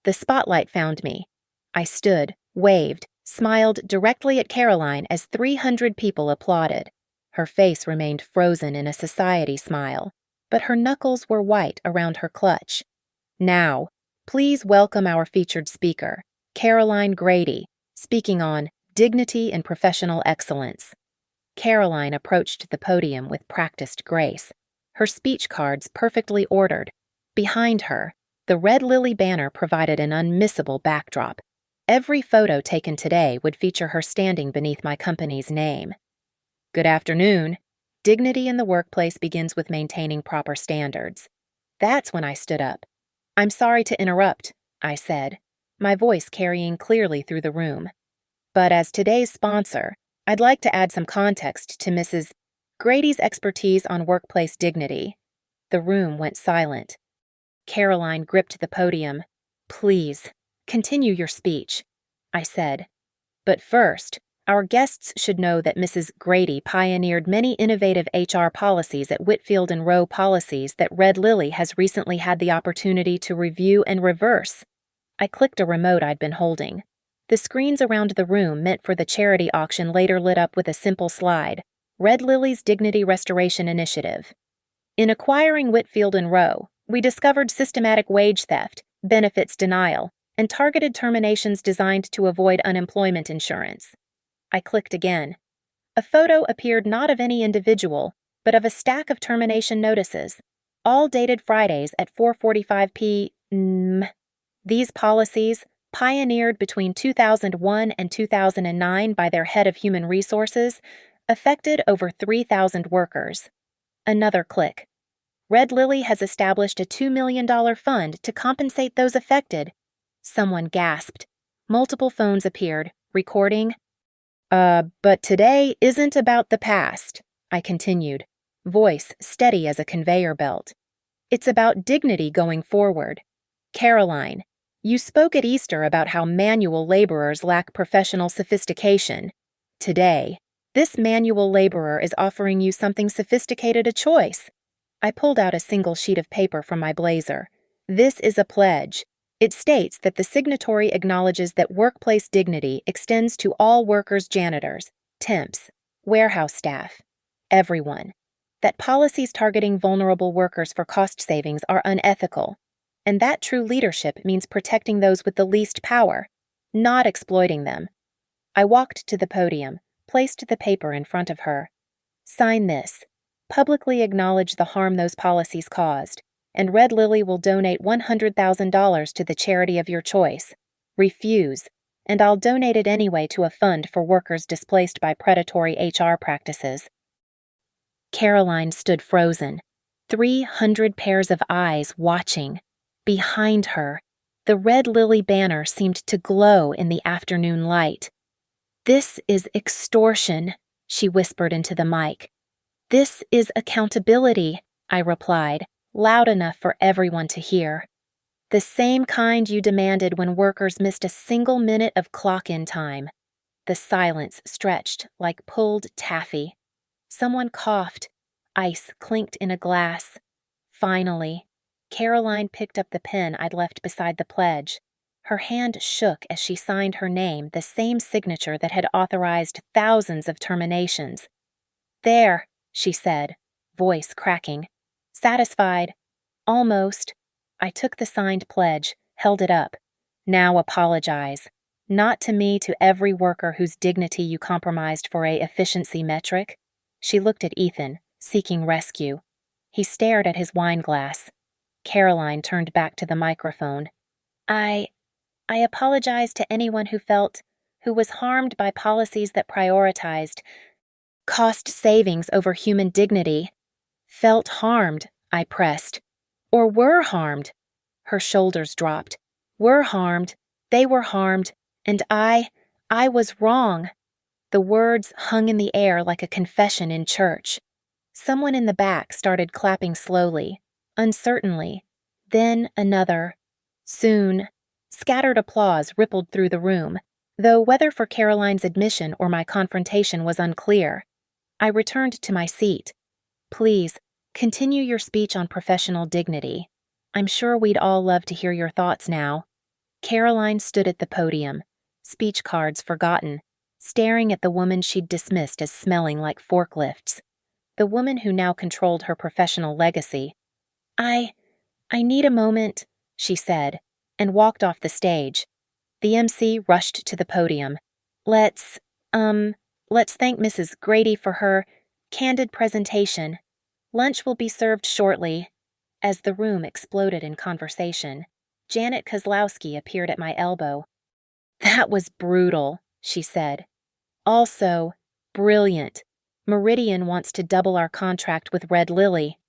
The spotlight found me. I stood, waved, smiled directly at Caroline as 300 people applauded. Her face remained frozen in a society smile, but her knuckles were white around her clutch. "Now, please welcome our featured speaker, Caroline Grady, speaking on dignity and professional excellence." Caroline approached the podium with practiced grace, her speech cards perfectly ordered. Behind her, the Red Lily banner provided an unmissable backdrop. Every photo taken today would feature her standing beneath my company's name. "Good afternoon. Dignity in the workplace begins with maintaining proper standards." That's when I stood up. "I'm sorry to interrupt," I said, my voice carrying clearly through the room. "But as today's sponsor, I'd like to add some context to Mrs. Grady's expertise on workplace dignity." The room went silent. Caroline gripped the podium. "Please, continue your speech," I said. "But first, our guests should know that Mrs. Grady pioneered many innovative HR policies at Whitfield and Rowe Policies that Red Lily has recently had the opportunity to review and reverse." I clicked a remote I'd been holding. The screens around the room meant for the charity auction later lit up with a simple slide, Red Lily's Dignity Restoration Initiative. "In acquiring Whitfield and Rowe, we discovered systematic wage theft, benefits denial, and targeted terminations designed to avoid unemployment insurance." I clicked again. A photo appeared not of any individual, but of a stack of termination notices, all dated Fridays at 4:45 p.m. These policies, pioneered between 2001 and 2009 by their head of human resources, affected over 3,000 workers. Another click. Red Lily has established a $2 million fund to compensate those affected. Someone gasped. Multiple phones appeared, recording. But today isn't about the past," I continued, voice steady as a conveyor belt. "It's about dignity going forward. Caroline, you spoke at Easter about how manual laborers lack professional sophistication. Today, this manual laborer is offering you something sophisticated a choice." I pulled out a single sheet of paper from my blazer. "This is a pledge. It states that the signatory acknowledges that workplace dignity extends to all workers, janitors, temps, warehouse staff, everyone. That policies targeting vulnerable workers for cost savings are unethical. And that true leadership means protecting those with the least power, not exploiting them." I walked to the podium, placed the paper in front of her. "Sign this. Publicly acknowledge the harm those policies caused, and Red Lily will donate $100,000 to the charity of your choice. Refuse, and I'll donate it anyway to a fund for workers displaced by predatory HR practices." Caroline stood frozen, 300 pairs of eyes watching. Behind her, the red lily banner seemed to glow in the afternoon light. "This is extortion," she whispered into the mic. "This is accountability," I replied, loud enough for everyone to hear. "The same kind you demanded when workers missed a single minute of clock-in time." The silence stretched like pulled taffy. Someone coughed. Ice clinked in a glass. Finally, Caroline picked up the pen I'd left beside the pledge. Her hand shook as she signed her name, the same signature that had authorized thousands of terminations. "There," she said, voice cracking. "Satisfied." "Almost." I took the signed pledge, held it up. "Now apologize. Not to me, to every worker whose dignity you compromised for a efficiency metric." She looked at Ethan, seeking rescue. He stared at his wine glass. Caroline turned back to the microphone. I apologize to anyone who was harmed by policies that prioritized cost savings over human dignity." "Felt harmed," I pressed. "Or were harmed." Her shoulders dropped. "Were harmed. They were harmed. And I was wrong." The words hung in the air like a confession in church. Someone in the back started clapping slowly, uncertainly. Then another. Soon, scattered applause rippled through the room, though whether for Caroline's admission or my confrontation was unclear. I returned to my seat. "Please, continue your speech on professional dignity. I'm sure we'd all love to hear your thoughts now." Caroline stood at the podium, speech cards forgotten, staring at the woman she'd dismissed as smelling like forklifts. The woman who now controlled her professional legacy. I need a moment," she said, and walked off the stage. The MC rushed to the podium. Let's thank Mrs. Grady for her candid presentation. Lunch will be served shortly." As the room exploded in conversation, Janet Kozlowski appeared at my elbow. "That was brutal," she said. "Also, brilliant. Meridian wants to double our contract with Red Lily."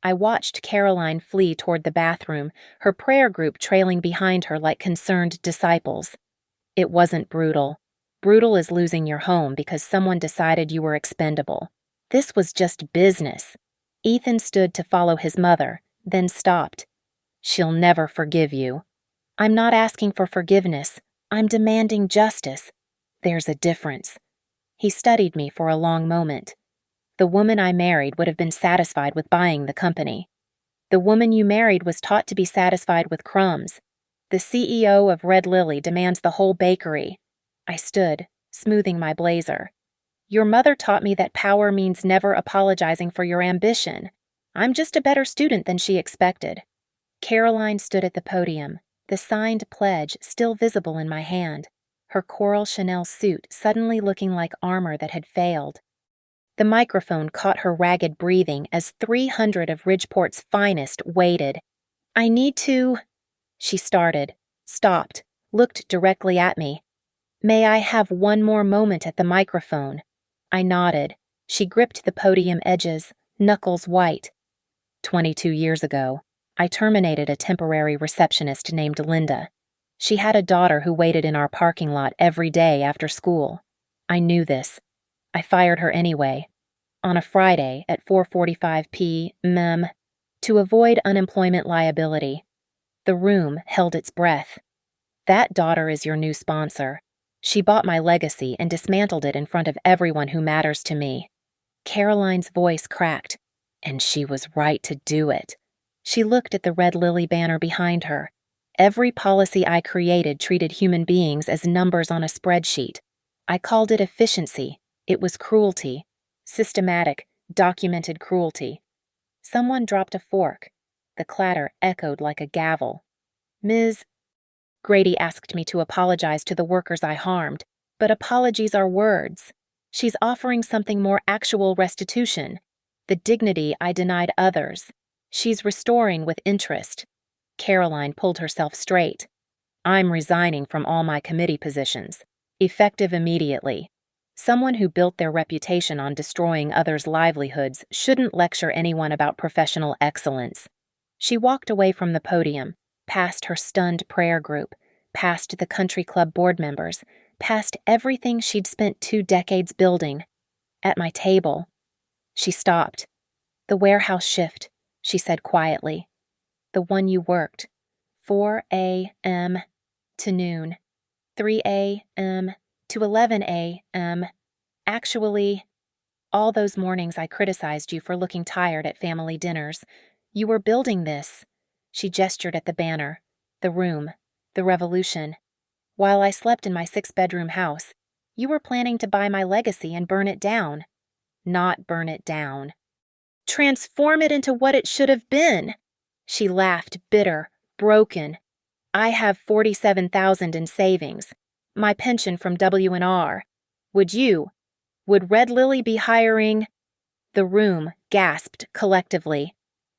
I watched Caroline flee toward the bathroom, her prayer group trailing behind her like concerned disciples. "It wasn't brutal. Brutal is losing your home because someone decided you were expendable. This was just business." Ethan stood to follow his mother, then stopped. "She'll never forgive you." "I'm not asking for forgiveness. I'm demanding justice." "There's a difference." He studied me for a long moment. "The woman I married would have been satisfied with buying the company. The woman you married was taught to be satisfied with crumbs. The CEO of Red Lily demands the whole bakery." I stood, smoothing my blazer. "Your mother taught me that power means never apologizing for your ambition. I'm just a better student than she expected." Caroline stood at the podium, the signed pledge still visible in my hand, her coral Chanel suit suddenly looking like armor that had failed. The microphone caught her ragged breathing as 300 of Ridgeport's finest waited. "I need to—" She started, stopped, looked directly at me. "May I have one more moment at the microphone?" I nodded. She gripped the podium edges, knuckles white. 22 years ago, I terminated a temporary receptionist named Linda. She had a daughter who waited in our parking lot every day after school. I knew this. I fired her anyway, on a Friday at 4:45 p.m. to avoid unemployment liability. The room held its breath. "That daughter is your new sponsor. She bought my legacy and dismantled it in front of everyone who matters to me." Caroline's voice cracked, and she was right to do it. She looked at the Red Lily banner behind her. Every policy I created treated human beings as numbers on a spreadsheet. I called it efficiency. It was cruelty. Systematic, documented cruelty. Someone dropped a fork. The clatter echoed like a gavel. "Ms. Grady asked me to apologize to the workers I harmed, but apologies are words. She's offering something more actual restitution. The dignity I denied others. She's restoring with interest." Caroline pulled herself straight. "I'm resigning from all my committee positions, effective immediately." Someone who built their reputation on destroying others' livelihoods shouldn't lecture anyone about professional excellence. She walked away from the podium, past her stunned prayer group, past the country club board members, past everything she'd spent 2 decades building. At my table, she stopped. "The warehouse shift," she said quietly. "The one you worked. 4 a.m. to noon. 3 a.m. to 11 a.m. Actually, all those mornings I criticized you for looking tired at family dinners. You were building this." She gestured at the banner, the room, the revolution. "While I slept in my 6-bedroom house, you were planning to buy my legacy and burn it down." "Not burn it down. Transform it into what it should have been." She laughed, bitter, broken. "I have $47,000 in savings, my pension from W&R. Would Red Lily be hiring?" The room gasped collectively.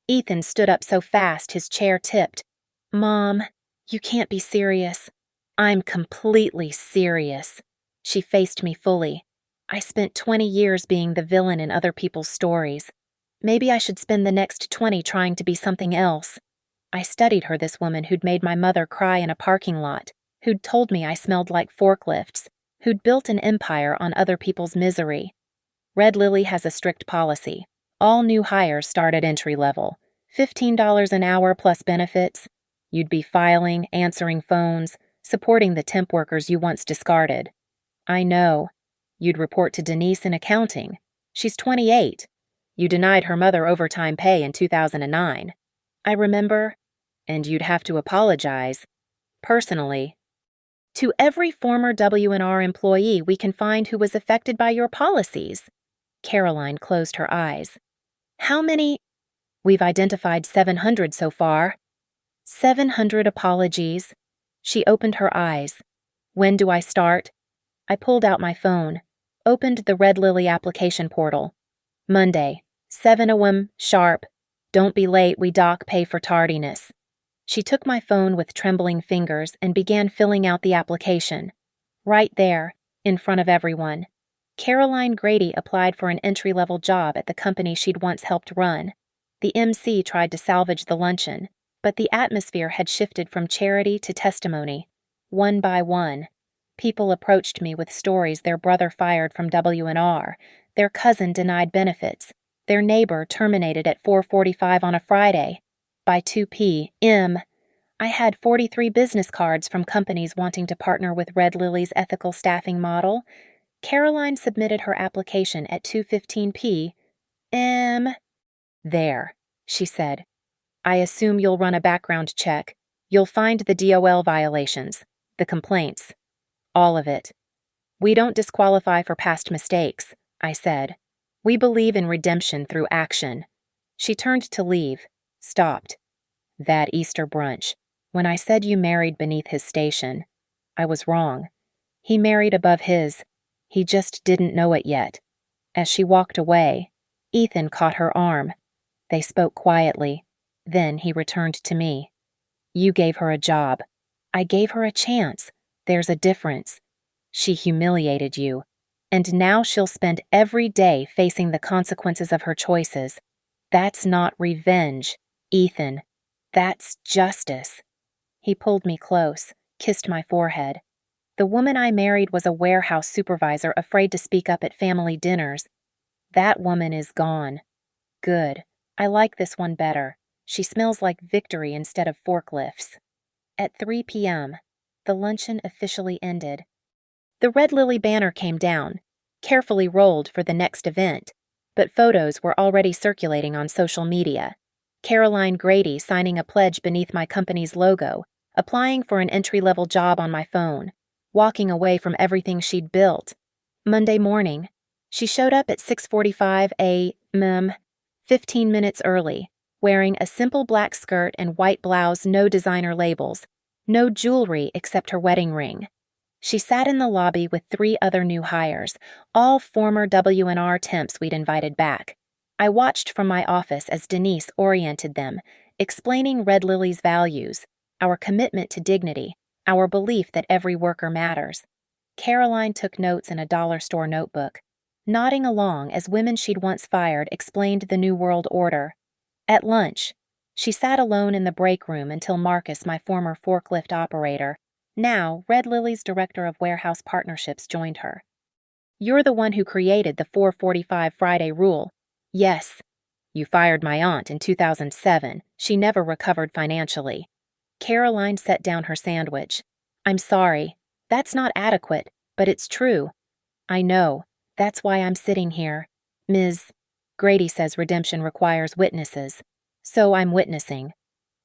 Ethan stood up so fast his chair tipped. "Mom, you can't be serious." "I'm completely serious." She faced me fully. "I spent 20 years being the villain in other people's stories. Maybe I should spend the next 20 trying to be something else." I studied her, this woman who'd made my mother cry in a parking lot, who'd told me I smelled like forklifts, who'd built an empire on other people's misery. Red Lily has a strict policy. All new hires start at entry level, $15 an hour plus benefits. You'd be filing, answering phones, supporting the temp workers you once discarded. I know. You'd report to Denise in accounting. She's 28. You denied her mother overtime pay in 2009. I remember. And you'd have to apologize. Personally. To every former W&R employee we can find who was affected by your policies. Caroline closed her eyes. "How many?" "We've identified 700 so far." 700 apologies. She opened her eyes. "When do I start?" I pulled out my phone, opened the Red Lily application portal. "Monday, 7 a.m. sharp. Don't be late, we dock pay for tardiness." She took my phone with trembling fingers and began filling out the application. Right there, in front of everyone. Caroline Grady applied for an entry-level job at the company she'd once helped run. The MC tried to salvage the luncheon, but the atmosphere had shifted from charity to testimony. One by one, people approached me with stories their brother fired from W&R, their cousin denied benefits, their neighbor terminated at 4:45 on a Friday. By 2 p.m., I had 43 business cards from companies wanting to partner with Red Lily's ethical staffing model. Caroline submitted her application at 2:15 p.m. "There," she said. "I assume you'll run a background check. You'll find the DOL violations, the complaints, all of it. We don't disqualify for past mistakes," I said. "We believe in redemption through action." She turned to leave, stopped. "That Easter brunch, when I said you married beneath his station, I was wrong. He married above his. He just didn't know it yet." As she walked away, Ethan caught her arm. They spoke quietly. Then he returned to me. "You gave her a job. I gave her a chance. There's a difference. She humiliated you. And now she'll spend every day facing the consequences of her choices. That's not revenge, Ethan. That's justice." He pulled me close, kissed my forehead. "The woman I married was a warehouse supervisor afraid to speak up at family dinners. That woman is gone. Good. I like this one better. She smells like victory instead of forklifts." At 3 p.m., the luncheon officially ended. The Red Lily banner came down, carefully rolled for the next event, but photos were already circulating on social media. Caroline Grady signing a pledge beneath my company's logo, applying for an entry-level job on my phone, walking away from everything she'd built. Monday morning, she showed up at 6:45 a.m., 15 minutes early, wearing a simple black skirt and white blouse, no designer labels, no jewelry except her wedding ring. She sat in the lobby with 3 other new hires, all former W&R temps we'd invited back. I watched from my office as Denise oriented them, explaining Red Lily's values, our commitment to dignity, our belief that every worker matters. Caroline took notes in a dollar store notebook, nodding along as women she'd once fired explained the New World Order. At lunch, she sat alone in the break room until Marcus, my former forklift operator, now Red Lily's director of warehouse partnerships, joined her. "You're the one who created the 4:45 Friday rule." "Yes." "You fired my aunt in 2007. She never recovered financially." Caroline set down her sandwich. "I'm sorry. That's not adequate, but it's true." "I know. That's why I'm sitting here. Ms. Grady says redemption requires witnesses. So I'm witnessing."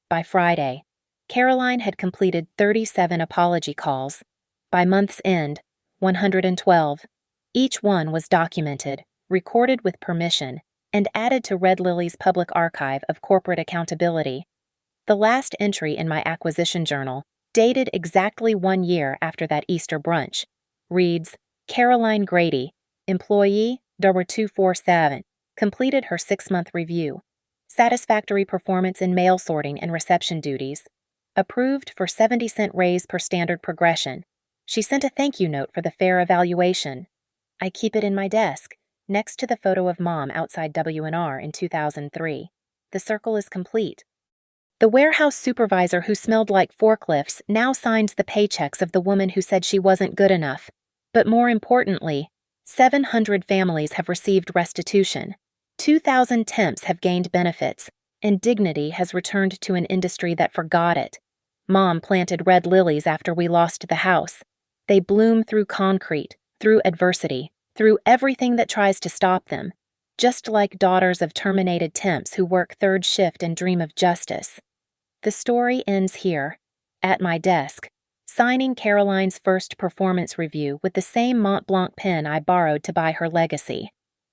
By Friday, Caroline had completed 37 apology calls. By month's end, 112. Each one was documented, recorded with permission, and added to Red Lily's public archive of corporate accountability. The last entry in my acquisition journal, dated exactly 1 year after that Easter brunch, reads, "Caroline Grady, employee number 247, completed her 6-month review. Satisfactory performance in mail sorting and reception duties. Approved for 70-cent raise per standard progression. She sent a thank you note for the fair evaluation." I keep it in my desk, next to the photo of Mom outside W&R in 2003. The circle is complete. The warehouse supervisor who smelled like forklifts now signs the paychecks of the woman who said she wasn't good enough. But more importantly, 700 families have received restitution, 2,000 temps have gained benefits, and dignity has returned to an industry that forgot it. Mom planted red lilies after we lost the house. They bloom through concrete, through adversity, through everything that tries to stop them, just like daughters of terminated temps who work third shift and dream of justice. The story ends here, at my desk, signing Caroline's first performance review with the same Mont Blanc pen I borrowed to buy her legacy.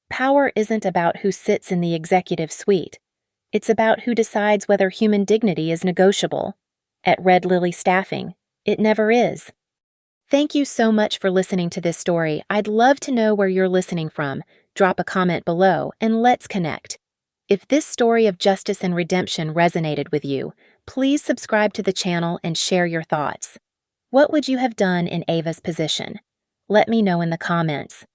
Power isn't about who sits in the executive suite. It's about who decides whether human dignity is negotiable. At Red Lily Staffing, it never is. Thank you so much for listening to this story. I'd love to know where you're listening from. Drop a comment below and let's connect. If this story of justice and redemption resonated with you, please subscribe to the channel and share your thoughts. What would you have done in Ava's position? Let me know in the comments.